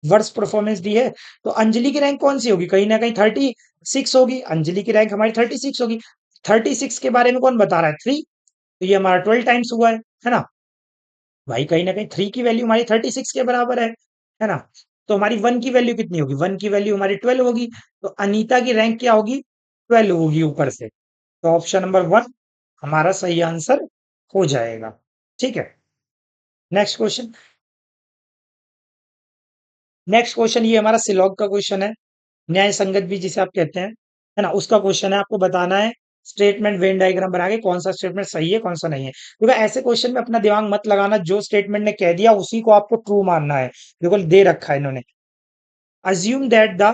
वर्स्ट परफॉर्मेंस दी है। तो अंजलि की रैंक कौन सी होगी? कहीं ना कहीं 36 होगी। अंजलि की रैंक हमारी 36 होगी। 36 के बारे में कौन बता रहा है? 3। तो ये हमारा 12 टाइम्स हुआ है ना? भाई कहीं ना कहीं 3 की वैल्यू हमारी 36 के बराबर है ना? तो हमारी 1 की वैल्यू कितनी होगी? 1 की वैल्यू हमारी 12 होगी। तो अनीता की रैंक क्या होगी? 12 होगी ऊपर से। तो ऑप्शन नंबर 1 हमारा सही आंसर हो जाएगा। ठीक है। Next question. नेक्स्ट क्वेश्चन ये हमारा सिलॉग का क्वेश्चन है, न्याय संगत भी जिसे आप कहते हैं, है ना, उसका क्वेश्चन है। आपको बताना है स्टेटमेंट वेन डायग्राम बना के कौन सा स्टेटमेंट सही है कौन सा नहीं है। क्योंकि ऐसे क्वेश्चन में अपना दिमाग मत लगाना, जो स्टेटमेंट ने कह दिया उसी को आपको ट्रू मानना है। बिल्कुल दे रखा है इन्होंने, assume that the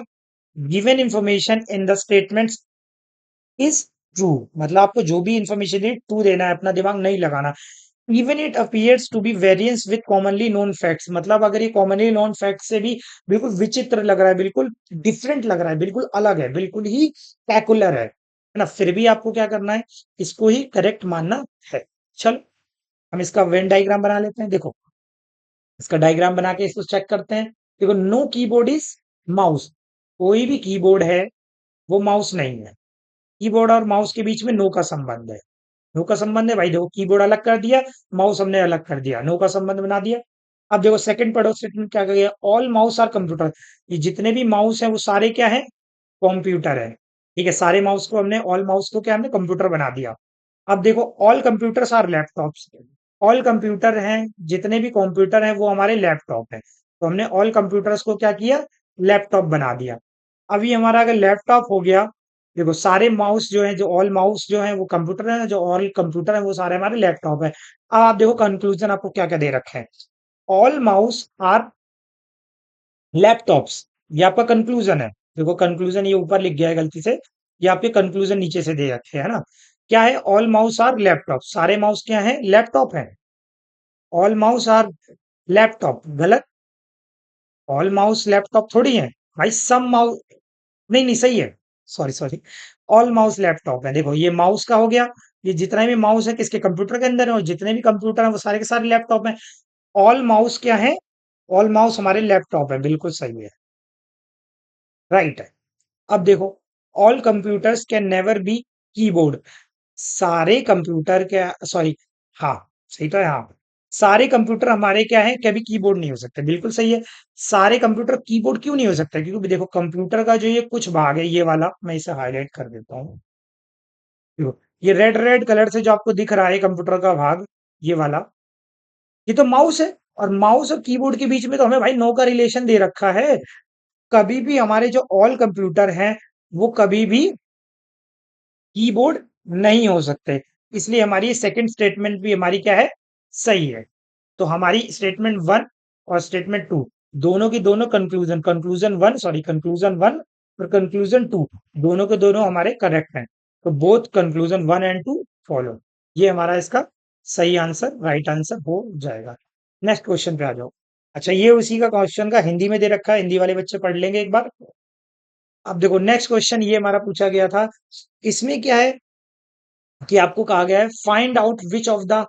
given information in the statements is true, मतलब आपको जो भी इंफॉर्मेशन दी ट्रू देना है, अपना दिमाग नहीं लगाना। Even it appears to be variance with commonly known facts, मतलब अगर ये कॉमनली नोन फैक्ट से भी बिल्कुल विचित्र लग रहा है, बिल्कुल डिफरेंट लग रहा है, बिल्कुल अलग है, बिल्कुल ही स्पेकुलर है ना, फिर भी आपको क्या करना है, इसको ही करेक्ट मानना है। चलो हम इसका वेन डायग्राम बना लेते हैं। देखो इसका डायग्राम बना के इसको चेक करते हैं। देखो नो कीबोर्ड इज माउस, कोई भी कीबोर्ड है वो माउस नहीं है। कीबोर्ड और माउस के बीच में नो का संबंध है। नो का संबंध है भाई, देखो कीबोर्ड अलग कर दिया, माउस हमने अलग कर दिया, नो का संबंध बना दिया। अब देखो सेकंड पढ़ो स्टेटमेंट क्या गया, ऑल माउस आर कंप्यूटर, ये जितने भी माउस हैं वो सारे क्या है, कंप्यूटर है। ठीक है, सारे माउस को हमने, ऑल माउस को क्या हमने कंप्यूटर बना दिया। अब देखो all computers are laptops, all computer हैं, जितने भी कंप्यूटर हैं वो हमारे लैपटॉप है, तो हमने ऑल कंप्यूटर्स को क्या किया, लैपटॉप बना दिया। अभी हमारा अगर लैपटॉप हो गया, देखो सारे माउस जो है, जो ऑल माउस जो है वो कंप्यूटर है, जो ऑल कंप्यूटर है वो सारे हमारे लैपटॉप है। अब आप देखो कंक्लूजन आपको क्या क्या दे रखे हैं, ऑल माउस आर लैपटॉप्स, ये आपका कंक्लूजन है। देखो कंक्लूजन ये ऊपर लिख गया है गलती से, ये आपके कंक्लूजन नीचे से दे रखे हैं, है ना। क्या है, ऑल माउस आर लैपटॉप, सारे माउस क्या है, लैपटॉप है। ऑल माउस आर लैपटॉप गलत, ऑल माउस लैपटॉप थोड़ी है भाई, सम माउस, नहीं नहीं सही है, sorry sorry, all mouse laptop है। देखो ये माउस का हो गया, ये जितना भी माउस है किसके, कंप्यूटर के अंदर है, और जितने भी कंप्यूटर है वो सारे के सारे लैपटॉप है। ऑल माउस क्या है, ऑल माउस हमारे लैपटॉप है, बिल्कुल सही है, राइट है। अब देखो all computers can never be keyboard, सारे कंप्यूटर क्या, सॉरी, हाँ सही तो है, हाँ सारे कंप्यूटर हमारे क्या है, कभी कीबोर्ड नहीं हो सकते, बिल्कुल सही है। सारे कंप्यूटर कीबोर्ड क्यों नहीं हो सकते, क्योंकि देखो कंप्यूटर का जो ये कुछ भाग है, ये वाला मैं इसे हाईलाइट कर देता हूँ। देखो ये रेड रेड कलर से जो आपको दिख रहा है कंप्यूटर का भाग, ये वाला, ये तो माउस है। और माउस और कीबोर्ड के बीच में तो हमें भाई नो का रिलेशन दे रखा है। कभी भी हमारे जो ऑल कंप्यूटर हैं वो कभी भी कीबोर्ड नहीं हो सकते, इसलिए हमारी सेकंड स्टेटमेंट भी हमारी क्या है, सही है। तो हमारी स्टेटमेंट वन और स्टेटमेंट टू, दोनों की दोनों conclusion, conclusion one sorry conclusion one और कंक्लूजन टू, दोनों के दोनों हमारे करेक्ट हैं। तो both conclusion one and two follow, ये हमारा इसका सही आंसर, राइट आंसर हो जाएगा। नेक्स्ट क्वेश्चन पे आ जाओ। अच्छा ये उसी का क्वेश्चन का हिंदी में दे रखा है, हिंदी वाले बच्चे पढ़ लेंगे एक बार। अब देखो नेक्स्ट क्वेश्चन ये हमारा पूछा गया था, इसमें क्या है कि आपको कहा गया है find out which of the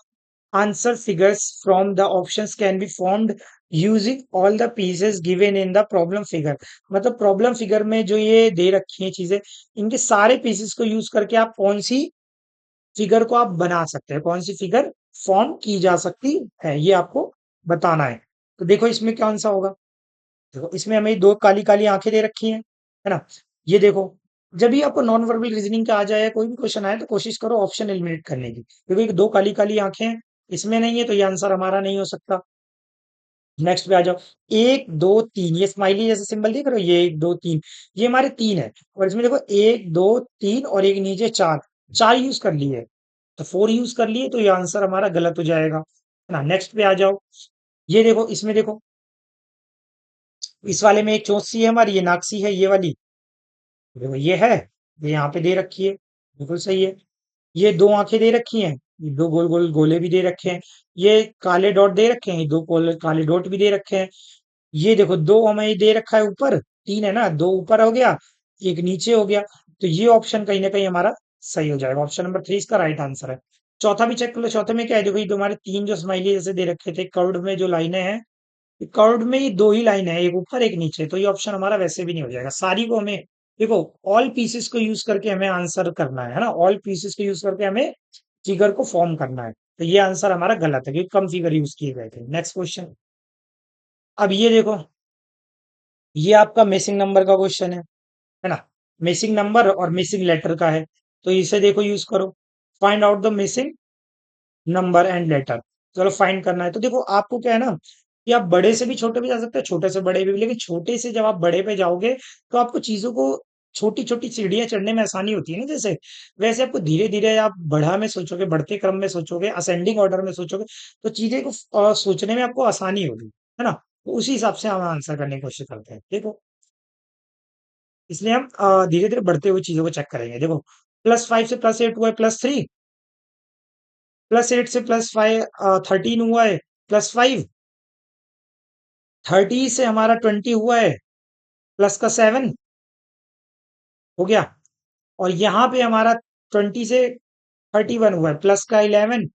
answer figures from the options can be formed using all the pieces given in the problem figure, मतलब प्रॉब्लम फिगर में जो ये दे रखी है चीजें, इनके सारे पीसेस को यूज करके आप कौन सी फिगर को आप बना सकते हैं, कौन सी फिगर फॉर्म की जा सकती है, ये आपको बताना है। तो देखो इसमें कौन सा होगा, देखो इसमें हमें दो काली काली आंखें दे रखी हैं, है ना। ये देखो जब भी आपको नॉन वर्बल रीजनिंग का आ जाए, कोई भी क्वेश्चन आए, तो कोशिश करो ऑप्शन एलिमिनेट करने की, क्योंकि दो काली काली आंखें हैं, इसमें नहीं है तो ये आंसर हमारा नहीं हो सकता। नेक्स्ट पे आ जाओ, एक दो तीन, ये स्माइली जैसे सिंबल देख रहे हो, ये एक दो तीन, ये हमारे तीन है। और इसमें देखो एक दो तीन और एक नीचे चार, चार यूज कर लिए, तो फोर यूज कर लिए, तो ये आंसर हमारा गलत हो जाएगा, है ना। नेक्स्ट पे आ जाओ, ये देखो इसमें देखो, इस वाले में एक चोंच सी है हमारी, ये नाक सी है ये वाली, देखो ये है, ये यहाँ पे दे रखी है, बिल्कुल सही है। ये दो आंखें दे रखी हैं, ये दो गोल गोल गोले भी दे रखे हैं, ये काले डॉट दे रखे हैं, ये दो काले डॉट भी दे रखे हैं। ये देखो दो हमें ये दे रखा है ऊपर, तीन है ना, दो ऊपर हो गया, एक नीचे हो गया, तो ये ऑप्शन कहीं ना कहीं हमारा सही हो जाएगा, ऑप्शन नंबर थ्री इसका राइट आंसर है। चौथा भी चेक कर लो, चौथे में क्या है, देखो ये तुम्हारे तीन जो स्माइली जैसे दे रखे थे कर्व्ड में जो लाइनें हैं, कर्व्ड में ही दो ही लाइन है, एक ऊपर एक नीचे, तो ये ऑप्शन हमारा वैसे भी नहीं हो जाएगा। सारी को हमें देखो ऑल पीसेस को यूज करके हमें आंसर करना है ना, ऑल पीसेस को यूज करके हमें फिगर को फॉर्म करना है, तो ये आंसर हमारा गलत है क्योंकि कम फिगर यूज किए गए थे। नेक्स्ट क्वेश्चन, अब ये देखो, ये आपका मिसिंग नंबर का क्वेश्चन है ना, मिसिंग नंबर और मिसिंग लेटर का है, तो इसे देखो यूज करो, find out the missing number and later. चलो फाइंड करना है तो देखो आपको क्या है ना कि आप बड़े से भी छोटे पे जा सकते हैं, छोटे से बड़े भी, लेकिन छोटे से जब आप बड़े पे जाओगे तो आपको चीजों को छोटी छोटी सीढ़ियां चढ़ने में आसानी होती है ना, जैसे वैसे आपको धीरे धीरे आप बढ़ा में सोचोगे, बढ़ते क्रम में सोचोगे, असेंडिंग ऑर्डर में सोचोगे, तो चीजें को सोचने में आपको आसानी होगी, है ना। तो उसी हिसाब से हम आंसर करने की कोशिश करते हैं, देखो। इसलिए हम धीरे धीरे बढ़ते हुए चीजों को चेक करेंगे, देखो। +5 से +8 हुआ है +3, +8 से +5 13 हुआ है +5, 30 से हमारा 20 हुआ है प्लस का 7 हो गया, और यहाँ पे हमारा 20 से 31 हुआ है प्लस का 11।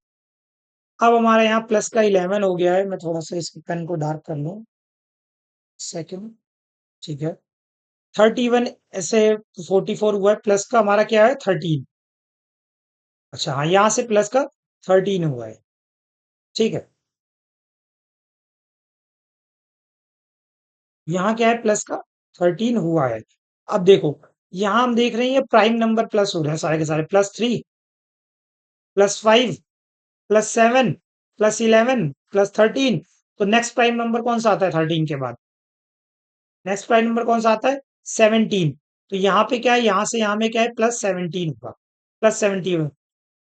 अब हमारा यहाँ प्लस का 11 हो गया है, मैं थोड़ा सा इसके पेन को डार्क कर लूँ, सेकंड। ठीक है, 31 से 44 हुआ है, प्लस का हमारा क्या है 13। अच्छा हाँ, यहाँ से प्लस का 13 हुआ है, ठीक है। यहाँ क्या है प्लस का 13 हुआ है। अब देखो, यहाँ हम देख रहे हैं ये प्राइम नंबर प्लस हो रहे हैं सारे के सारे, +3, +5, +7, +11, +13। तो नेक्स्ट प्राइम नंबर कौन सा आता है 13 के बाद? नेक्स्ट प्राइम नंबर कौन सा आता है? 17। तो यहाँ पे क्या है, यहाँ से यहाँ में क्या है +17 होगा, +17।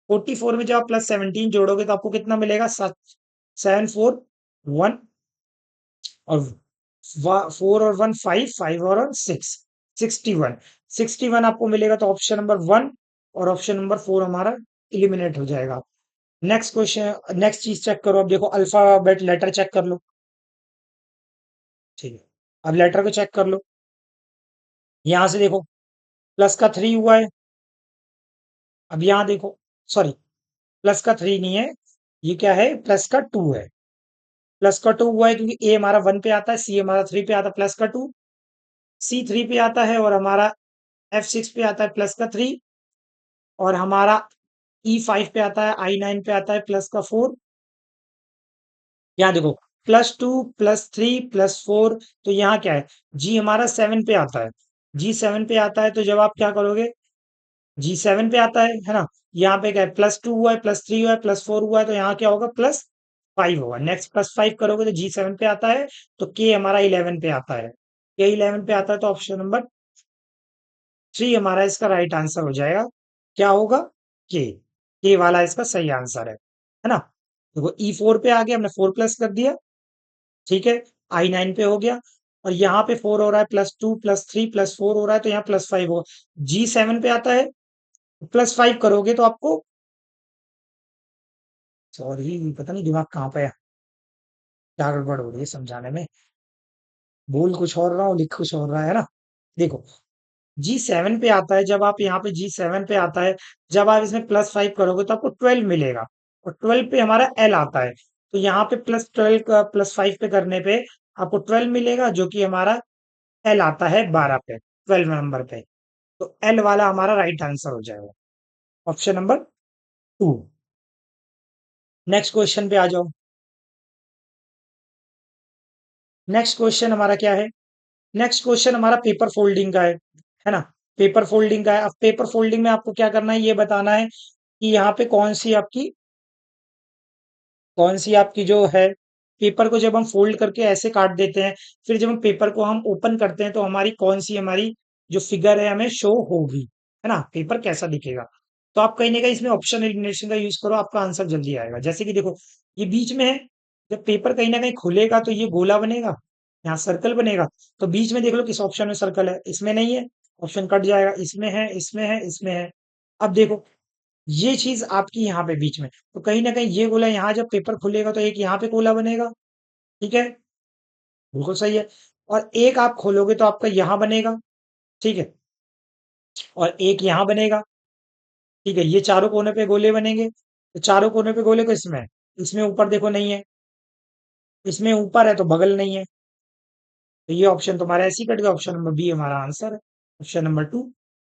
44 में जब आप +17 जोड़ोगे तो आपको कितना मिलेगा? 7, 4, 1, और 4 और 1 5, 5 और 1 6, 61। 61 आपको मिलेगा, तो ऑप्शन नंबर 1 और ऑप्शन नंबर 4 हमारा इलिमिनेट हो जाएगा। नेक्स्ट क्वेश्चन, नेक्स्ट चीज चेक करो, अब देखो अल्फाबेट लेटर चेक कर लो, ठीक है। अब लेटर को चेक कर लो, यहां से देखो प्लस का 3 हुआ है। अब यहां देखो, सॉरी, प्लस का 3 नहीं है, ये क्या है प्लस का 2 है। प्लस का 2 हुआ है क्योंकि ए हमारा 1 पे आता है, सी हमारा 3 पे आता है, प्लस का 2, सी 3 पे आता है, और हमारा F6 पे आता है प्लस का 3, और हमारा E5 पे आता है, I9 पे आता है प्लस का 4। यहाँ देखो +2, +3, +4, तो यहाँ क्या है, जी हमारा 7 पे आता है, जी 7 पे आता है, तो जब आप क्या करोगे, जी 7 पे आता है ना। यहाँ पे क्या है, +2 हुआ है, +3 हुआ है, +4 हुआ है, तो यहाँ क्या होगा +5 होगा। नेक्स्ट +5 करोगे तो जी 7 पे आता है, तो के हमारा 11 पे आता है, के 11 पे आता है, तो ऑप्शन नंबर 3 हमारा इसका राइट आंसर हो जाएगा। क्या होगा? के वाला इसका सही आंसर है ना। देखो E4 पे आ गया, हमने 4 प्लस कर दिया, ठीक है। I9 पे हो गया, और यहाँ पे 4 हो रहा है, +2, +3, +4 हो रहा है, तो यहाँ +5 होगा। जी 7 पे आता है, +5 करोगे तो आपको, सॉरी पता नहीं दिमाग कहाँ पे है, क्या गड़बड़ हो रही है समझाने में, बोल कुछ और रहा हूँ लिख कुछ और रहा है ना। देखो जी 7 पे आता है, जब आप यहाँ पे जी 7 पे आता है, जब आप इसमें +5 करोगे तो आपको 12 मिलेगा, और 12 पे हमारा एल आता है, तो यहाँ पे +12 का +5 पे करने पे आपको 12 मिलेगा, जो कि हमारा एल आता है 12 पे, 12 नंबर पे। तो एल वाला हमारा राइट आंसर हो जाएगा, ऑप्शन नंबर 2। नेक्स्ट क्वेश्चन पे आ जाओ। नेक्स्ट क्वेश्चन हमारा क्या है? नेक्स्ट क्वेश्चन हमारा पेपर फोल्डिंग का है ना। पेपर फोल्डिंग का है। अब पेपर फोल्डिंग में आपको क्या करना है, ये बताना है कि यहाँ पे कौन सी आपकी जो है, पेपर को जब हम फोल्ड करके ऐसे काट देते हैं, फिर जब हम पेपर को हम ओपन करते हैं, तो हमारी कौन सी हमारी जो फिगर है हमें शो होगी, है ना, पेपर कैसा दिखेगा। तो आप कहीं ना कहीं इसमें ऑप्शन एलिमिनेशन का यूज करो, आपका आंसर जल्दी आएगा। जैसे कि देखो, ये बीच में है, जब पेपर कहीं ना कहीं खुलेगा तो ये गोला बनेगा, यहाँ सर्कल बनेगा, तो बीच में देख लो किस ऑप्शन में सर्कल है, इसमें नहीं है, ऑप्शन कट जाएगा, इसमें है, इसमें है, इसमें है। अब देखो, ये चीज आपकी यहाँ पे बीच में, तो कहीं ना कहीं ये गोला यहाँ जब पेपर खुलेगा तो एक यहाँ पे गोला बनेगा, ठीक है, बिल्कुल सही है। और एक आप खोलोगे तो आपका यहाँ बनेगा, ठीक है, और एक यहाँ बनेगा, ठीक है। ये चारों कोने पे गोले बनेंगे, तो चारों कोने पे गोले को इसमें है। इसमें ऊपर देखो नहीं है, इसमें ऊपर है तो बगल नहीं है, तो ये ऑप्शन तुम्हारा ऐसे ही कट गया, ऑप्शन नंबर बी हमारा आंसर है, ऑप्शन नंबर 2।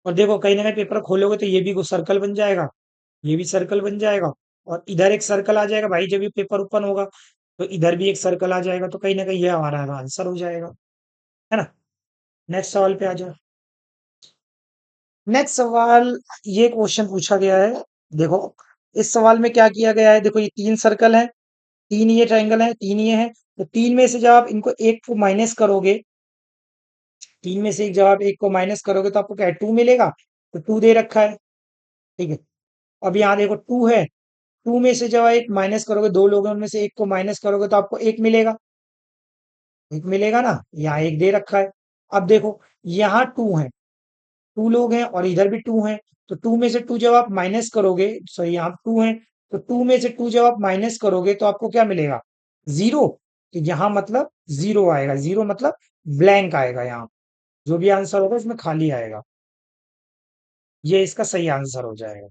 और देखो कहीं ना कहीं पेपर खोलोगे तो ये भी कुछ सर्कल बन जाएगा, ये भी सर्कल बन जाएगा, और इधर एक सर्कल आ जाएगा भाई, जब ये पेपर ओपन होगा तो इधर भी एक सर्कल आ जाएगा, तो कहीं ना कहीं ये हमारा आंसर हो जाएगा, है ना। नेक्स्ट सवाल पे आ जाओ। नेक्स्ट सवाल, ये क्वेश्चन पूछा गया है, देखो इस सवाल में क्या किया गया है, देखो ये 3 सर्कल है, तीन ये ट्रायंगल है, तीन ये है, तो तीन में से जब आप इनको एक को माइनस करोगे, तीन में से एक जब आप एक को माइनस करोगे तो आपको क्या है, टू मिलेगा। तो टू दे रखा है, ठीक है। अब यहाँ देखो टू है, टू में से जब आप एक माइनस करोगे, दो लोगों में से एक को माइनस करोगे तो आपको एक मिलेगा, एक मिलेगा ना, यहाँ एक दे रखा है। अब देखो यहाँ टू है, टू लोग हैं और इधर भी टू हैं, तो टू में से टू जब आप माइनस करोगे, सॉरी यहाँ टू है, तो टू में से टू जब आप माइनस करोगे तो आपको क्या मिलेगा, जीरो। तो यहाँ मतलब जीरो आएगा, जीरो मतलब ब्लैंक आएगा, यहाँ जो भी आंसर होगा उसमें खाली आएगा, ये इसका सही आंसर हो जाएगा।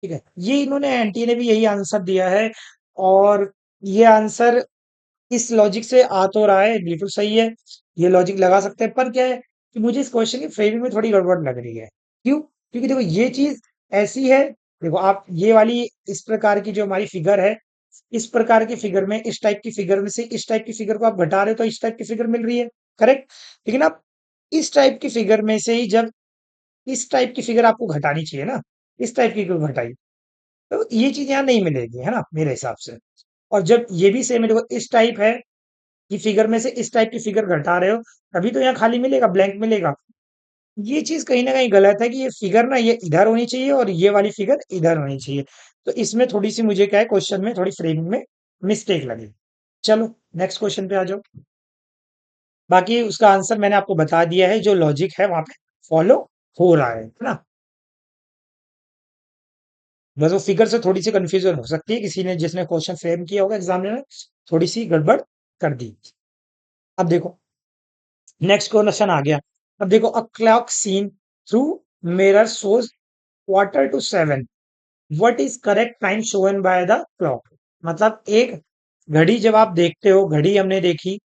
ठीक है, ये इन्होंने एनटीए ने भी यही आंसर दिया है, और ये आंसर इस लॉजिक से आ तो रहा है, बिल्कुल सही है, ये लॉजिक लगा सकते हैं, पर क्या है कि मुझे इस क्वेश्चन की फ्रेमिंग में थोड़ी गड़बड़ लग रही है। क्यों? क्योंकि देखो ये चीज ऐसी है, देखो आप ये वाली इस प्रकार की जो हमारी फिगर है, इस प्रकार की फिगर में, इस टाइप की फिगर में से इस टाइप की फिगर को आप घटा रहे हो तो इस टाइप की फिगर मिल रही है, करेक्ट। लेकिन आप इस टाइप की फिगर में से ही जब इस टाइप की फिगर आपको घटानी चाहिए ना, इस टाइप की क्यों घटाई, तो ये चीज यहाँ नहीं मिलेगी, है ना, मेरे हिसाब से। और जब ये भी सेम है, देखो इस टाइप है कि फिगर में से इस टाइप की फिगर घटा रहे हो, तभी तो यहाँ खाली मिलेगा, ब्लैंक मिलेगा। ये चीज कहीं ना कहीं गलत है कि ये फिगर ना ये इधर होनी चाहिए और ये वाली फिगर इधर होनी चाहिए। तो इसमें थोड़ी सी मुझे क्या है, क्वेश्चन में थोड़ी फ्रेमिंग में मिस्टेक लगी। चलो नेक्स्ट क्वेश्चन पे आ जाओ। बाकी उसका आंसर मैंने आपको बता दिया है, जो लॉजिक है वहां पे फॉलो हो रहा है ना। बस वो फिगर से थोड़ी सी कंफ्यूजन हो सकती है, किसी ने जिसने क्वेश्चन फ्रेम किया होगा एग्जामिनर ने थोड़ी सी गड़बड़ कर दी। अब देखो नेक्स्ट क्वेश्चन आ गया। अब देखो, a clock seen through mirror shows quarter to seven, what is correct time shown by the clock. मतलब एक घड़ी जब आप देखते हो, घड़ी हमने देखी,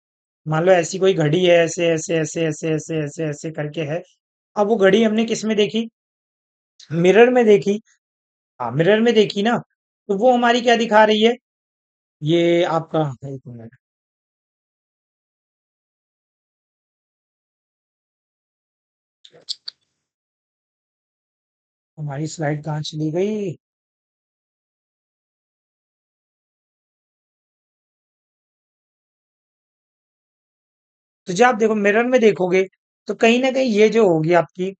मान लो ऐसी कोई घड़ी है, ऐसे ऐसे ऐसे ऐसे ऐसे ऐसे ऐसे करके है। अब वो घड़ी हमने किस में देखी, मिरर में देखी। हाँ मिरर में देखी ना, तो वो हमारी क्या दिखा रही है, ये आपका, एक मिनट, हमारी स्लाइड कहाँ चली गई। तो जब आप देखो मिरर में देखोगे, तो कहीं ना कहीं ये जो होगी आपकी,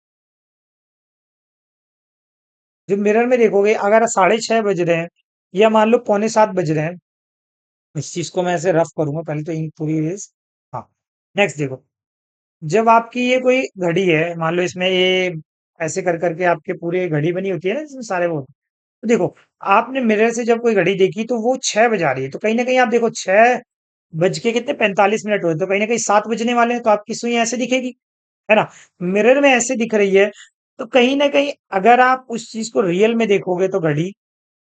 जो मिरर में देखोगे, अगर 6:30 बज रहे हैं या मान लो पौने 7 बज रहे हैं, इस चीज को मैं ऐसे रफ करूंगा पहले तो, इन पूरी रेस। हाँ नेक्स्ट देखो, जब आपकी ये कोई घड़ी है, मान लो इसमें ये ऐसे कर करके आपके पूरे घड़ी बनी होती है ना, इसमें सारे वो, तो देखो आपने मिरर से जब कोई घड़ी देखी तो वो 6 बजा रही है, तो कहीं ना कहीं आप देखो 6 बज के कितने 45 मिनट हुए, तो कहीं ना कहीं 7 बजने वाले हैं, तो आपकी सुई ऐसे दिखेगी, है ना। मिरर में ऐसे दिख रही है, तो कहीं ना कहीं अगर आप उस चीज को रियल में देखोगे तो घड़ी,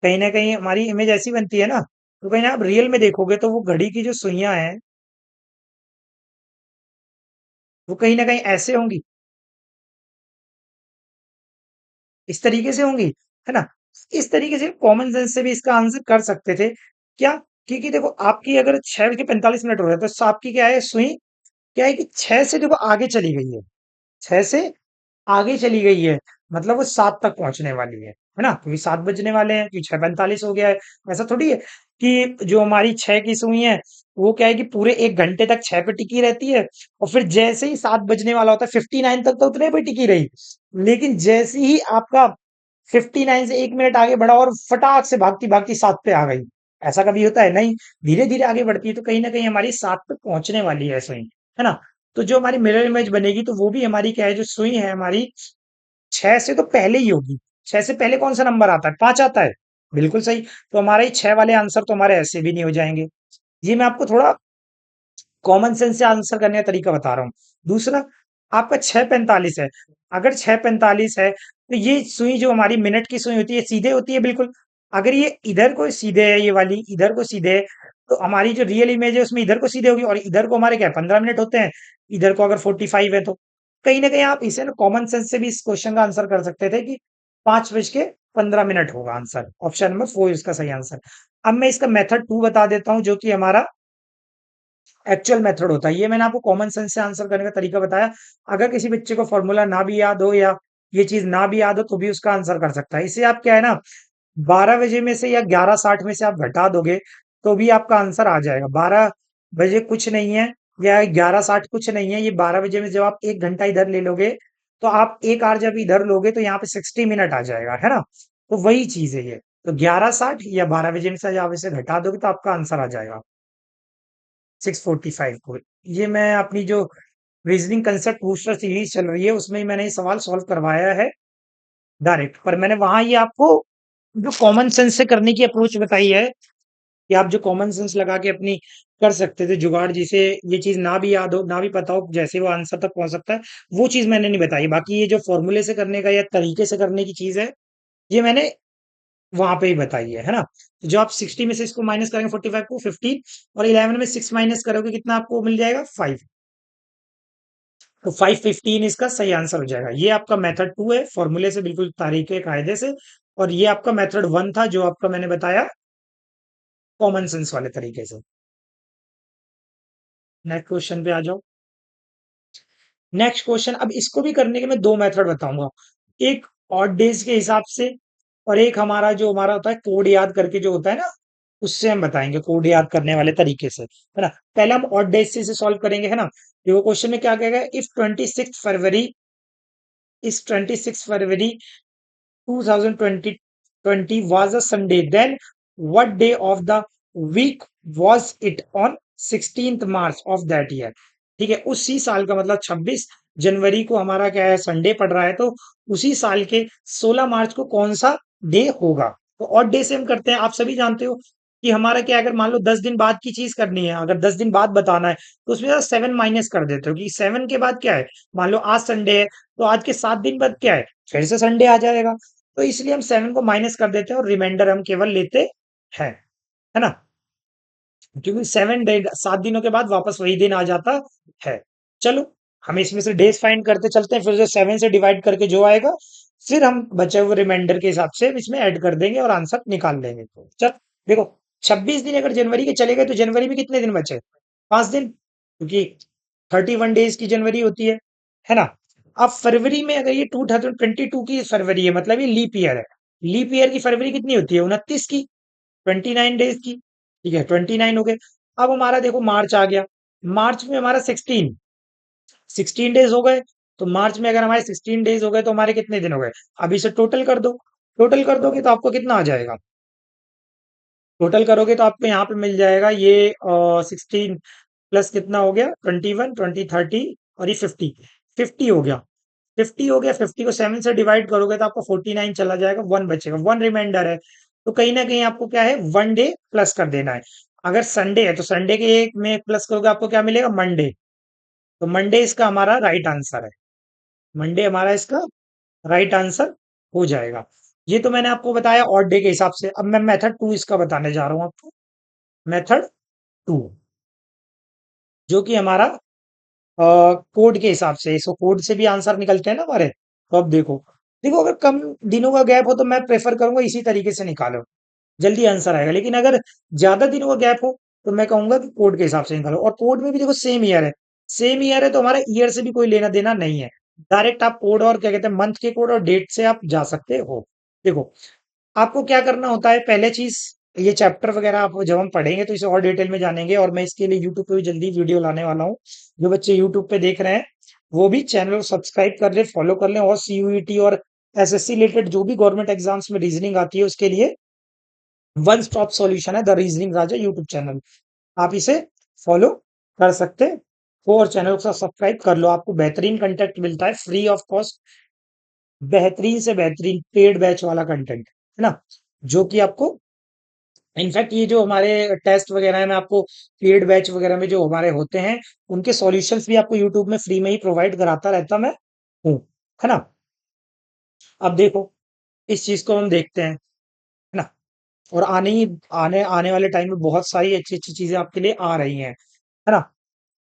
कहीं ना कहीं हमारी इमेज ऐसी बनती है ना, तो कहीं ना आप रियल में देखोगे तो वो घड़ी की जो सुइयां हैं वो कहीं ना कहीं ऐसे होंगी, इस तरीके से होंगी, है ना। इस तरीके से कॉमन सेंस से भी इसका आंसर कर सकते थे। क्या? क्योंकि देखो आपकी अगर 6 बज के 45 मिनट हो रहे हैं तो आपकी क्या है, सुई क्या है कि 6 से देखो आगे चली गई है, 6 से आगे चली गई है, मतलब वो 7 तक पहुंचने वाली है ना, क्योंकि 7 बजने वाले हैं, क्योंकि 6:45 हो गया है। ऐसा थोड़ी है कि जो हमारी 6 की सुई है वो क्या है कि पूरे 1 घंटे तक 6 पे टिकी रहती है, और फिर जैसे ही 7 बजने वाला होता है 59 तक तो उतने पे टिकी रही, लेकिन जैसे ही आपका 59 से 1 मिनट आगे बढ़ा और फटाक से भागती भागती 7 पे आ गई, ऐसा कभी होता है नहीं, धीरे धीरे आगे बढ़ती है, तो कहीं ना कहीं हमारी 7 पे पहुंचने वाली है सुई, है ना। तो जो हमारी मिरर इमेज बनेगी तो वो भी हमारी क्या है, जो सुई है हमारी 6 से तो पहले ही होगी। 6 से पहले कौन सा नंबर आता है, 5 आता है, बिल्कुल सही। तो हमारे ये 6 वाले आंसर तो हमारे ऐसे भी नहीं हो जाएंगे। ये मैं आपको थोड़ा कॉमन सेंस से आंसर करने का तरीका बता रहा हूँ। दूसरा, आपका 6:45 है, अगर 6:45 है तो ये सुई जो हमारी मिनट की सुई होती है सीधे होती है बिल्कुल। अगर ये इधर को सीधे है, ये वाली इधर को सीधे है, तो हमारी जो रियल इमेज है उसमें इधर को सीधे होगी, और इधर को हमारे क्या 15 मिनट होते हैं, इधर को अगर 45 है, तो कहीं ना कहीं आप इसे ना कॉमन सेंस से भी इस क्वेश्चन का आंसर कर सकते थे कि 5:15 होगा आंसर, ऑप्शन नंबर 4 इसका सही आंसर। अब मैं इसका मेथड 2 बता देता हूँ, जो कि हमारा एक्चुअल मेथड होता है। ये मैंने आपको कॉमन सेंस से आंसर करने का तरीका बताया। अगर किसी बच्चे को फॉर्मूला ना भी याद हो या ये चीज ना भी याद हो तो भी उसका आंसर कर सकता है। इसे आप क्या है ना, 12 बजे में से या 11:60 में से आप घटा दोगे तो भी आपका आंसर आ जाएगा। 12 बजे कुछ नहीं है या 11:60 कुछ नहीं है, ये 12 बजे में जब आप 1 घंटा इधर ले लोगे तो आप 1 आवर जब इधर लोगे तो यहाँ पे 60 मिनट आ जाएगा, है ना। तो वही चीज है ये। तो 11:60 या 12 बजे में से आप इसे घटा दोगे तो आपका आंसर आ जाएगा 6:45 को। ये मैं अपनी जो रीजनिंग कंसेप्ट बूस्टर सीरीज चल रही है उसमें ही मैंने ये सवाल सॉल्व करवाया है डायरेक्ट। पर मैंने वहां ये आपको जो कॉमन सेंस से करने की अप्रोच बताई है कि आप जो कॉमन सेंस लगा के अपनी कर सकते थे जुगाड़, जिसे ये चीज ना भी याद हो ना भी पता हो जैसे वो आंसर तक पहुंच सकता है, वो चीज मैंने नहीं बताई। बाकी ये जो फॉर्मूले से करने का या तरीके से करने की चीज है ये मैंने वहां पे ही बताई है ना। तो जो आप 60 में से इसको माइनस करेंगे 45 को 15, और 11 में 6 माइनस करोगे कितना आपको मिल जाएगा 5। तो 515 इसका सही आंसर हो जाएगा। ये आपका मेथड 2 है, फॉर्मूले से बिल्कुल तरीके कायदे से। और ये आपका मेथड 1 था जो आपका मैंने बताया कॉमन सेंस वाले तरीके से। नेक्स्ट क्वेश्चन पे आ जाओ। नेक्स्ट क्वेश्चन, अब इसको भी करने के मैं दो मेथड बताऊंगा, एक ऑड डेज के हिसाब से और एक हमारा जो हमारा होता है कोड याद करके जो होता है ना, उससे हम बताएंगे कोड याद करने वाले तरीके से, है ना। पहले हम ऑड डेज से सॉल्व करेंगे, है ना। देखो क्वेश्चन में क्या कहेगा, इफ 26 फरवरी इस 26 फरवरी 2020 was a Sunday, then what day of the week was it on 16th March of that year? ठीक है, उसी साल का मतलब 26 जनवरी को हमारा क्या है संडे पड़ रहा है, तो उसी साल के 16 मार्च को कौन सा डे होगा। तो और डे से हम करते हैं, आप सभी जानते हो कि हमारा क्या है, अगर मान लो 10 दिन बाद की चीज करनी है, अगर 10 दिन बाद बताना है तो उसमें 7 माइनस कर देते हो कि 7 के बाद क्या है, मान लो आज संडे है तो आज के 7 दिन बाद क्या है, फिर से संडे आ जाएगा। तो इसलिए हम 7 को माइनस कर देते हैं और रिमाइंडर हम केवल लेते हैं, है ना। क्योंकि 7 दिनों के बाद वापस वही दिन आ जाता है। चलो, हम इसमें से डेज फाइंड करते चलते हैं, फिर जो 7 से डिवाइड करके जो आएगा फिर हम बचे हुए रिमाइंडर के हिसाब से इसमें ऐड कर देंगे और आंसर निकाल लेंगे। चल देखो, 26 दिन अगर जनवरी के चले गए तो जनवरी में कितने दिन बचे, 5 दिन, क्योंकि 31 डेज की जनवरी होती है ना। अब फरवरी में अगर ये 2022 की फरवरी है, मतलब ये लीप ईयर है, लीप ईयर की फरवरी कितनी होती है, 29 की, 29 डेज की। ठीक है, 29 हो गए। अब हमारा देखो मार्च आ गया, मार्च में हमारा 16 डेज हो गए। तो मार्च में अगर हमारे 16 डेज हो गए तो हमारे कितने दिन हो गए, अब इसे टोटल कर दो, टोटल कर दोगे तो आपको कितना आ जाएगा, टोटल करोगे तो आपको यहाँ पे मिल जाएगा ये 16 प्लस कितना हो गया 21, 20, 30 और ये 50 हो गया, 50 को 7 से डिवाइड करोगे तो आपको 49 चला जाएगा, 1 बचेगा, 1 रिमाइंडर है। तो कहीं ना कहीं आपको क्या है 1 डे प्लस कर देना है। अगर संडे है तो संडे के एक में प्लस करोगे आपको क्या मिलेगा, मंडे। तो मंडे इसका हमारा राइट आंसर है, मंडे हमारा इसका राइट आंसर हो जाएगा। ये तो मैंने आपको बताया ऑड डे के हिसाब से। अब मैं मेथड 2 इसका बताने जा रहा हूँ आपको, मेथड 2 जो कि हमारा कोड के हिसाब से, इसको कोड से भी आंसर निकलते हैं ना हमारे। तो अब देखो, देखो अगर कम दिनों का गैप हो तो मैं प्रेफर करूंगा इसी तरीके से निकालो, जल्दी आंसर आएगा। लेकिन अगर ज्यादा दिनों का गैप हो तो मैं कहूंगा कि कोड के हिसाब से निकालो। और कोड में भी देखो सेम ईयर है, सेम ईयर है तो हमारा ईयर से भी कोई लेना देना नहीं है। डायरेक्ट आप कोड और क्या कहते हैं मंथ के कोड और डेट से आप जा सकते हो। देखो, आपको क्या करना होता है, पहले चीज, ये चैप्टर वगैरह आप जब हम पढ़ेंगे तो इसे और डिटेल में जानेंगे, और मैं इसके लिए यूट्यूब पे भी जल्दी वीडियो लाने वाला हूँ। जो बच्चे यूट्यूब पे देख रहे हैं वो भी चैनल को सब्सक्राइब कर ले, फॉलो कर लें, और सीयूईटी और एसएससी रिलेटेड जो भी गवर्नमेंट एग्जाम्स में रीजनिंग आती है उसके लिए वन स्टॉप सॉल्यूशन है the reasoning Raja YouTube channel, आप इसे फॉलो कर सकते हो और चैनल को सब्सक्राइब कर लो। आपको बेहतरीन कंटेंट मिलता है फ्री ऑफ कॉस्ट, बेहतरीन से बेहतरीन पेड बैच वाला कंटेंट, है ना, जो कि आपको इनफैक्ट ये जो हमारे टेस्ट वगैरह है, मैं आपको पेड बैच वगैरह में जो हमारे होते हैं उनके सॉल्यूशंस भी आपको यूट्यूब में फ्री में ही प्रोवाइड कराता रहता मैं हूँ, है ना। अब देखो, इस चीज को हम देखते हैं, है ना। और आने आने वाले टाइम में बहुत सारी अच्छी अच्छी चीजें आपके लिए आ रही हैं, है ना।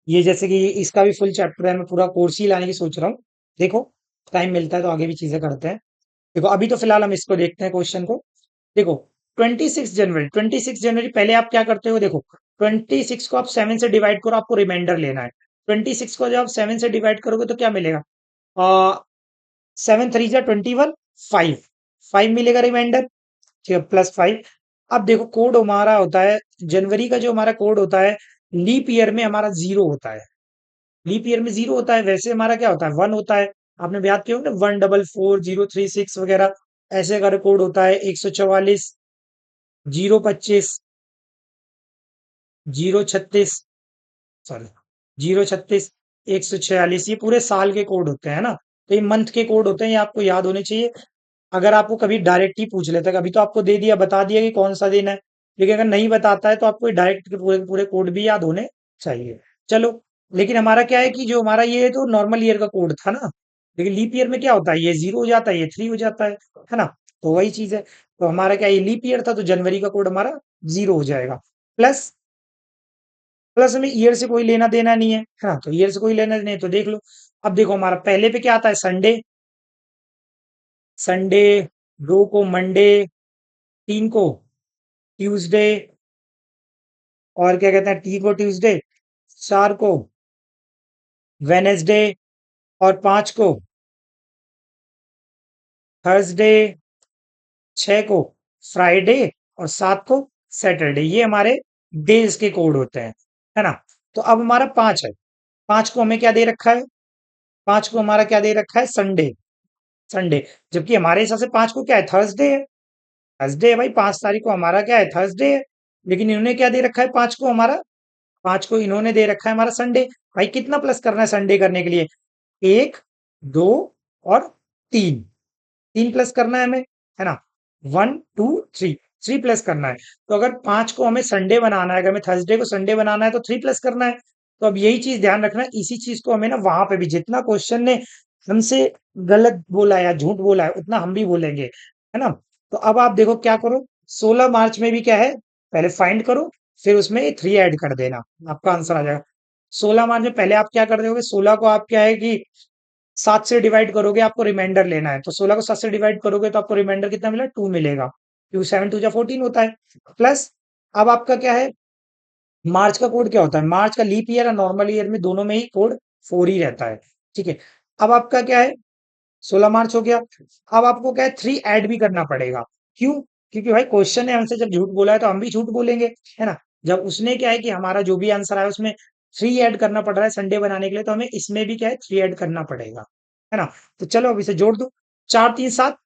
ये जैसे कि इसका भी फुल चैप्टर है, मैं पूरा कोर्स ही लाने की सोच रहा हूँ। देखो, टाइम मिलता है तो आगे भी चीजें करते हैं। देखो अभी तो फिलहाल हम इसको देखते हैं क्वेश्चन को। देखो, 26 जनवरी पहले आप क्या करते हो, देखो 26 को आप 7 से डिवाइड करो, आपको रिमाइंडर लेना है। 26 को जब आप 7 से डिवाइड करोगे तो क्या मिलेगा, 7 3 जा 21, 5 मिलेगा रिमाइंडर, ठीक है, +5। अब देखो कोड हमारा होता है, जनवरी का जो हमारा कोड होता है, लीप ईयर में हमारा 0 होता है। लीप ईयर में 0 होता है, वैसे हमारा क्या होता है, 1 होता है। आपने याद किया होगा ना, 144036 वगैरह ऐसे अगर कोड होता है। 144, 025, 036, सॉरी, 036, 146, ये पूरे साल के कोड होते हैं ना। तो ये मंथ के कोड होते हैं, ये आपको याद होने चाहिए। अगर आपको कभी डायरेक्ट ही पूछ लेता है, कभी तो आपको दे दिया, बता दिया कि कौन सा दिन है, लेकिन अगर नहीं बताता है तो आपको डायरेक्ट के पूरे पूरे कोड भी याद होने चाहिए। चलो, लेकिन हमारा क्या है कि जो हमारा ये तो नॉर्मल ईयर का कोड था ना, लेकिन लीप ईयर में क्या होता है, ये 0 हो जाता है, ये 3 हो जाता है ना। तो वही चीज है। तो हमारा क्या, ये लीप ईयर था तो जनवरी का कोड हमारा 0 हो जाएगा। प्लस, प्लस में ईयर से कोई लेना देना नहीं है, हाँ, तो ईयर से कोई लेना नहीं है तो देख लो। अब देखो हमारा पहले पे क्या आता है, संडे। संडे, दो को मंडे, तीन को ट्यूसडे, और क्या कहते हैं, टी को ट्यूसडे, चार को वेनेसडे, और पांच को थर्सडे, छह को फ्राइडे, और सात को सैटरडे। ये हमारे डेज के कोड होते हैं, है ना। तो अब हमारा पांच है, पांच को हमें क्या दे रखा है, पांच को हमारा क्या दे रखा है, संडे। संडे, जबकि हमारे हिसाब से पांच को क्या है, थर्सडे है। थर्सडे है भाई, 5 तारीख को हमारा क्या है, थर्सडे है। लेकिन इन्होंने क्या दे रखा है, पांच को हमारा, पांच को इन्होंने दे रखा है हमारा संडे। भाई कितना प्लस करना है संडे करने के लिए, एक, दो, और तीन। तीन प्लस करना है हमें, है ना। 1 2 3, थ्री प्लस करना है। तो अगर पांच को हमें संडे बनाना है, अगर हमें थर्सडे को संडे बनाना है तो थ्री प्लस करना है। तो अब यही चीज ध्यान रखना है, इसी चीज को हमें ना वहां पे भी, जितना क्वेश्चन ने हमसे गलत बोला है या झूठ बोला है, उतना हम भी बोलेंगे, है ना। तो अब आप देखो क्या करो, 16 मार्च में भी क्या है, पहले फाइंड करो, फिर उसमें थ्री ऐड कर देना, आपका आंसर आ जाएगा। 16 मार्च में पहले आप क्या कर दोगे, 16 को आप क्या है कि 7 से डिवाइड करोगे, आपको रिमाइंडर लेना है, तो 16 को 7 से डिवाइड करोगे तो आपको रिमाइंडर कितना मिला, 2 मिलेगा, क्योंकि 7 2 जा 14 होता है। प्लस, अब आपका क्या है, मार्च का कोड क्या होता है, मार्च का लीप ईयर और नॉर्मल ईयर में दोनों में ही कोड 4 ही रहता है। ठीक है। अब आपका क्या है, 16 मार्च हो गया। अब आपको क्या है, थ्री ऐड भी करना पड़ेगा। क्यों, क्योंकि भाई क्वेश्चन ने हमसे जब झूठ बोला है तो हम भी झूठ बोलेंगे, है ना। जब उसने क्या है कि हमारा जो भी आंसर आया उसमें थ्री ऐड करना पड़ रहा है संडे बनाने के लिए, तो हमें इसमें भी क्या है, थ्री ऐड करना पड़ेगा, है ना। तो चलो अब इसे जोड़ दो, 4 3 7,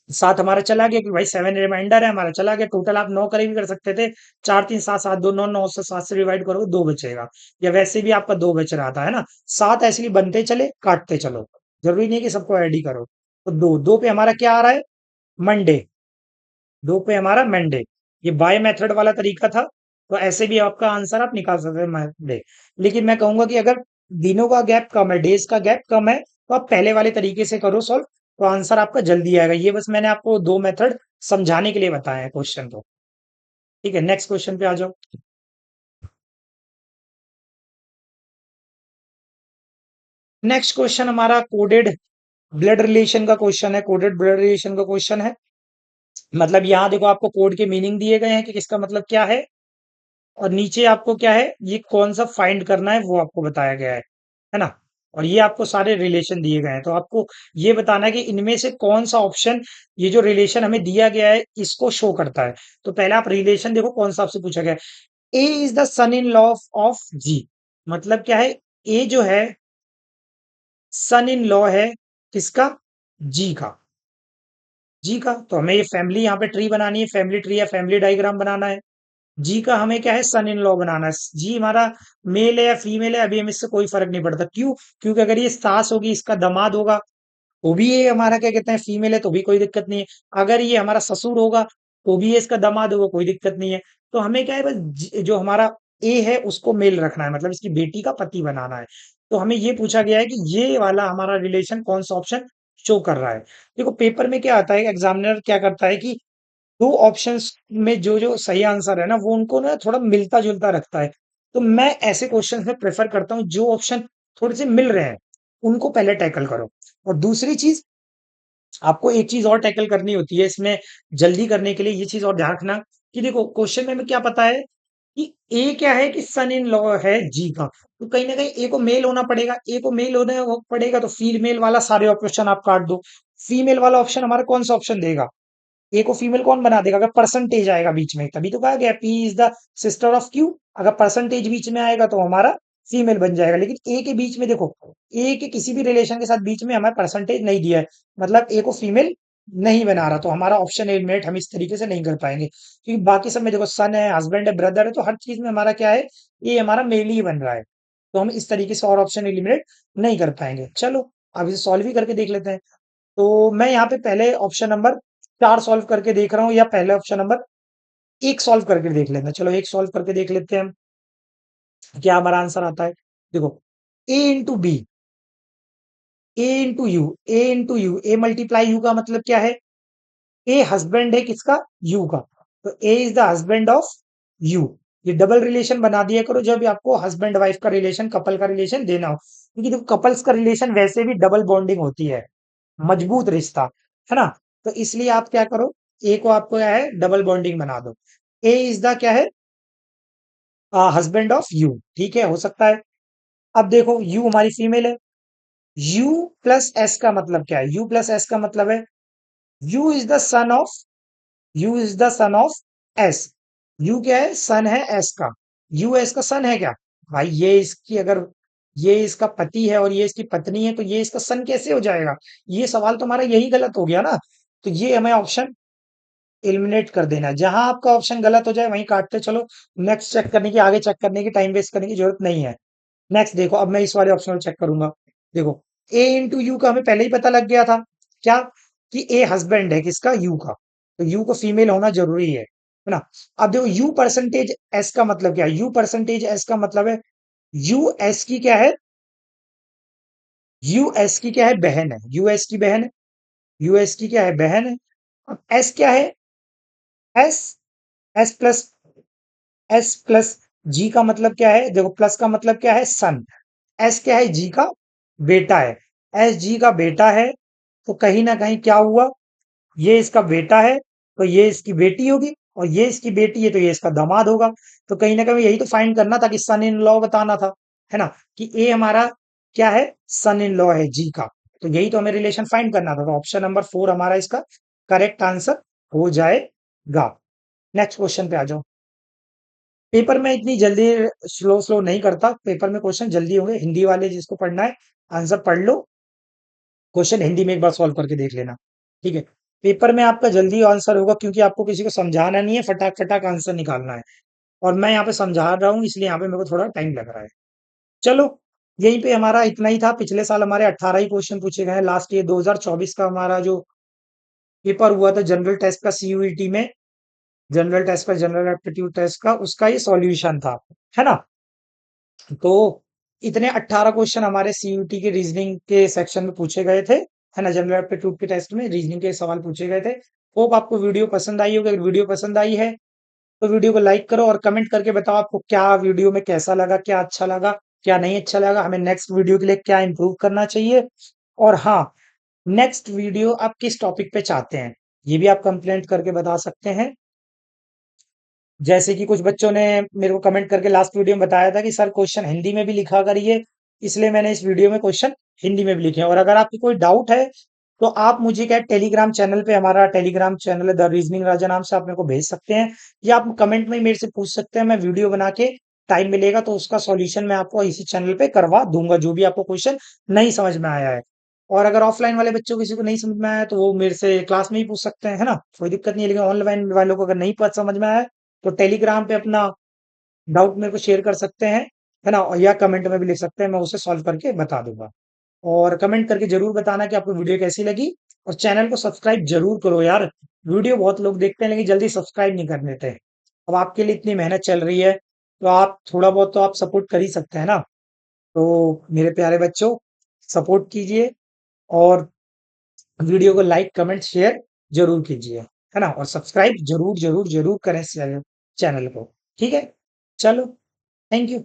सात हमारा चला गया, कि भाई 7 रिमाइंडर है हमारा, चला गया। टोटल आप 9 करे भी कर सकते थे, 4 3 7, 7 2 9, 9 से 7 से डिवाइड करोगे 2 बचेगा, या वैसे भी आपका 2 बच रहा था, है ना। सात ऐसे ही बनते चले, काटते चलो, जरूरी नहीं है कि सबको ऐड ही करो। तो दो, दो पे हमारा क्या आ रहा है, मंडे। दो पे हमारा मंडे, ये बाय मेथड वाला तरीका था। तो ऐसे भी आपका आंसर आप निकाल सकते हैं मंडे। लेकिन मैं कहूंगा कि अगर दिनों का गैप कम है, डेज का गैप कम है, तो आप पहले वाले तरीके से करो सॉल्व, तो आंसर आपका जल्दी आएगा। ये बस मैंने आपको दो मेथड समझाने के लिए बताया है क्वेश्चन को। ठीक है, नेक्स्ट क्वेश्चन पे आ जाओ। नेक्स्ट क्वेश्चन हमारा कोडेड ब्लड रिलेशन का क्वेश्चन है, कोडेड ब्लड रिलेशन का क्वेश्चन है। मतलब यहाँ देखो आपको कोड के मीनिंग दिए गए हैं कि किसका मतलब क्या है, और नीचे आपको क्या है, ये कौन सा फाइंड करना है वो आपको बताया गया है ना। और ये आपको सारे रिलेशन दिए गए हैं, तो आपको ये बताना है कि इनमें से कौन सा ऑप्शन, ये जो रिलेशन हमें दिया गया है इसको शो करता है। तो पहले आप रिलेशन देखो कौन सा आपसे पूछा गया है, A is the son in law of G. मतलब क्या है, ए जो है सन इन लॉ है किसका, जी का। जी का, तो हमें ये फैमिली यहाँ पे ट्री बनानी है, फैमिली ट्री या फैमिली डायग्राम बनाना है। जी का हमें क्या है, सन इन लॉ बनाना है। जी हमारा मेल है या फीमेल है, अभी हमें इससे कोई फर्क नहीं पड़ता। क्यों, क्योंकि अगर ये सास होगी, इसका दामाद होगा, तो भी ये हमारा क्या कहते हैं, फीमेल है, तो भी कोई दिक्कत नहीं है। अगर ये हमारा ससुर होगा, तो भी ये इसका दामाद होगा, कोई दिक्कत नहीं है। तो हमें क्या है, बस जो हमारा ए है उसको मेल रखना है, मतलब इसकी बेटी का पति बनाना है। तो हमें ये पूछा गया है कि ये वाला हमारा रिलेशन कौन सा ऑप्शन शो कर रहा है। देखो पेपर में क्या आता है, एग्जामिनर क्या करता है कि दो ऑप्शंस में जो जो सही आंसर है ना, वो उनको ना थोड़ा मिलता जुलता रखता है। तो मैं ऐसे क्वेश्चन में प्रेफर करता हूँ जो ऑप्शन थोड़े से मिल रहे हैं, उनको पहले टैकल करो। और दूसरी चीज, आपको एक चीज और टैकल करनी होती है इसमें, जल्दी करने के लिए ये चीज और ध्यान रखना, कि देखो क्वेश्चन में हमें क्या पता है कि ए क्या है, कि सन इन लॉ है जी का, तो कहीं ना कहीं ए को मेल होना पड़ेगा। ए को मेल होना पड़ेगा, तो फीमेल वाला सारे ऑप्शन आप काट दो। फीमेल वाला ऑप्शन हमारा कौन सा ऑप्शन देगा, ए को फीमेल कौन बना देगा? अगर परसेंटेज आएगा बीच में, तभी तो कहा गया P is the sister of Q. अगर परसेंटेज बीच में आएगा तो हमारा फीमेल बन जाएगा। लेकिन ए के बीच में देखो, ए के किसी भी रिलेशन के साथ बीच में हमें परसेंटेज नहीं दिया है, मतलब ए को फीमेल नहीं बना रहा, तो हमारा ऑप्शन एलिमिनेट हम इस तरीके से नहीं कर पाएंगे, क्योंकि बाकी सब में देखो सन है, हस्बैंड है, ब्रदर है, तो हर चीज में हमारा क्या है, ये हमारा मेल ही बन रहा है। तो हम इस तरीके से और ऑप्शन एलिमिनेट नहीं कर पाएंगे। चलो अब इसे सॉल्व ही करके देख लेते हैं। तो मैं यहाँ पे पहले ऑप्शन नंबर 4 सॉल्व करके देख रहा हूँ, या पहले ऑप्शन नंबर 1 सॉल्व करके देख लेते हैं। चलो 1 सॉल्व करके देख लेते हैं हम, क्या हमारा आंसर आता है। देखो, A into B, A into U, A into U, A multiply U का मतलब क्या है, ए हस्बैंड है किसका, यू का। तो A is the husband of U. ये डबल रिलेशन बना दिया करो जब भी आपको हस्बैंड वाइफ का रिलेशन, कपल का रिलेशन देना हो, क्योंकि देखो कपल्स का रिलेशन वैसे भी डबल बॉन्डिंग होती है, मजबूत रिश्ता, है ना। तो इसलिए आप क्या करो, ए को आपको क्या है, डबल बॉन्डिंग बना दो। ए इज द क्या है, हस्बैंड ऑफ यू, ठीक है, हो सकता है। अब देखो यू हमारी फीमेल है, यू प्लस एस का मतलब क्या है, यू प्लस एस का मतलब है you is the son of, you is the son of S. You क्या है, सन है एस का। यू एस का सन है क्या, भाई ये इसकी, अगर ये इसका पति है और ये इसकी पत्नी है, तो ये इसका सन कैसे हो जाएगा। ये सवाल तो हमारा यही गलत हो गया ना। तो ये हमें ऑप्शन एलिमिनेट कर देना है। जहां आपका ऑप्शन गलत हो जाए वहीं काटते चलो, नेक्स्ट चेक करने की, आगे चेक करने की, टाइम वेस्ट करने की जरूरत नहीं है। नेक्स्ट देखो, अब मैं इस वाले ऑप्शन को चेक करूंगा। देखो, ए इंटू यू का हमें पहले ही पता लग गया था, क्या, कि ए हस्बैंड है किसका, यू का, तो यू को फीमेल होना जरूरी है ना। अब देखो यू परसेंटेज एस का मतलब क्या है, यू परसेंटेज एस का मतलब है यू एस की क्या है, यू एस की क्या है, बहन है, यू एस की बहन है, यू एस की क्या है, बहन है। अब एस क्या है, S, S plus, S plus G का मतलब क्या है, देखो प्लस का मतलब क्या है, सन। एस क्या है, जी का बेटा है, एस जी का बेटा है। तो कहीं ना कहीं क्या हुआ, ये इसका बेटा है तो ये इसकी बेटी होगी, और ये इसकी बेटी है तो ये इसका दामाद होगा। तो कहीं ना कहीं यही तो फाइंड करना था, कि सन इन लॉ बताना था, है ना, कि ए हमारा क्या है, सन इन लॉ है जी का। तो यही तो हमें रिलेशन फाइंड करना था, तो ऑप्शन नंबर 4 हमारा इसका करेक्ट आंसर हो जाएगा। नेक्स्ट क्वेश्चन पे आ जाओ। पेपर में इतनी जल्दी स्लो स्लो नहीं करता, पेपर में क्वेश्चन जल्दी होंगे, हिंदी वाले जिसको पढ़ना है आंसर पढ़ लो, क्वेश्चन हिंदी में एक बार सॉल्व करके देख लेना, ठीक है। पेपर में आपका जल्दी आंसर होगा, क्योंकि आपको किसी को समझाना नहीं है, फटाक फटाक आंसर निकालना है, और मैं यहाँ पे समझा रहा हूँ, इसलिए यहाँ पे मेरे को थोड़ा टाइम लग रहा है। चलो, यहीं पे हमारा इतना ही था। पिछले साल हमारे 18 ही क्वेश्चन पूछे गए हैं, लास्ट ईयर 2024 का हमारा जो पेपर हुआ था जनरल टेस्ट का, सीयूईटी में, जनरल टेस्ट का, जनरल एप्टीट्यूड टेस्ट का, उसका ये सॉल्यूशन था, है ना। तो इतने 18 क्वेश्चन हमारे सीयूटी के रीजनिंग के सेक्शन में पूछे गए थे, है ना, जनरल एप्टीट्यूड के टेस्ट में रीजनिंग के सवाल पूछे गए थे। होप आपको वीडियो पसंद आई होगी। अगर वीडियो पसंद आई है तो वीडियो को लाइक करो, और कमेंट करके बताओ आपको क्या वीडियो में कैसा लगा, क्या अच्छा लगा, क्या नहीं अच्छा लगा, हमें नेक्स्ट वीडियो के लिए क्या इंप्रूव करना चाहिए। और हाँ, नेक्स्ट वीडियो आप किस टॉपिक पे चाहते हैं, ये भी आप कंप्लेंट करके बता सकते हैं। जैसे कि कुछ बच्चों ने मेरे को कमेंट करके लास्ट वीडियो में बताया था कि सर क्वेश्चन हिंदी में भी लिखा करिए, इसलिए मैंने इस वीडियो में क्वेश्चन हिंदी में भी लिखे हैं। और अगर आपकी कोई डाउट है तो आप मुझे क्या, टेलीग्राम चैनल पे, हमारा टेलीग्राम चैनल है द रीजनिंग राजा नाम से, आप मेरे को भेज सकते हैं, या आप कमेंट में मेरे से पूछ सकते हैं। मैं वीडियो बना के, टाइम मिलेगा तो उसका सॉल्यूशन मैं आपको इसी चैनल पे करवा दूंगा, जो भी आपको क्वेश्चन नहीं समझ में आया है। और अगर ऑफलाइन वाले बच्चों किसी को नहीं समझ में आया तो वो मेरे से क्लास में ही पूछ सकते हैं, है ना, कोई दिक्कत नहीं है। लेकिन ऑनलाइन वालों को अगर नहीं पता समझ में आया तो टेलीग्राम पे अपना डाउट मेरे को शेयर कर सकते हैं, है ना, या कमेंट में भी लिख सकते हैं, मैं उसे सॉल्व करके बता दूंगा। और कमेंट करके जरूर बताना कि आपको वीडियो कैसी लगी, और चैनल को सब्सक्राइब जरूर करो यार। वीडियो बहुत लोग देखते हैं लेकिन जल्दी सब्सक्राइब नहीं कर देते। अब आपके लिए इतनी मेहनत चल रही है, तो आप थोड़ा बहुत तो आप सपोर्ट कर ही सकते हैं ना। तो मेरे प्यारे बच्चों, सपोर्ट कीजिए, और वीडियो को लाइक कमेंट शेयर जरूर कीजिए, है ना, और सब्सक्राइब जरूर जरूर जरूर करें चैनल को, ठीक है। चलो, थैंक यू।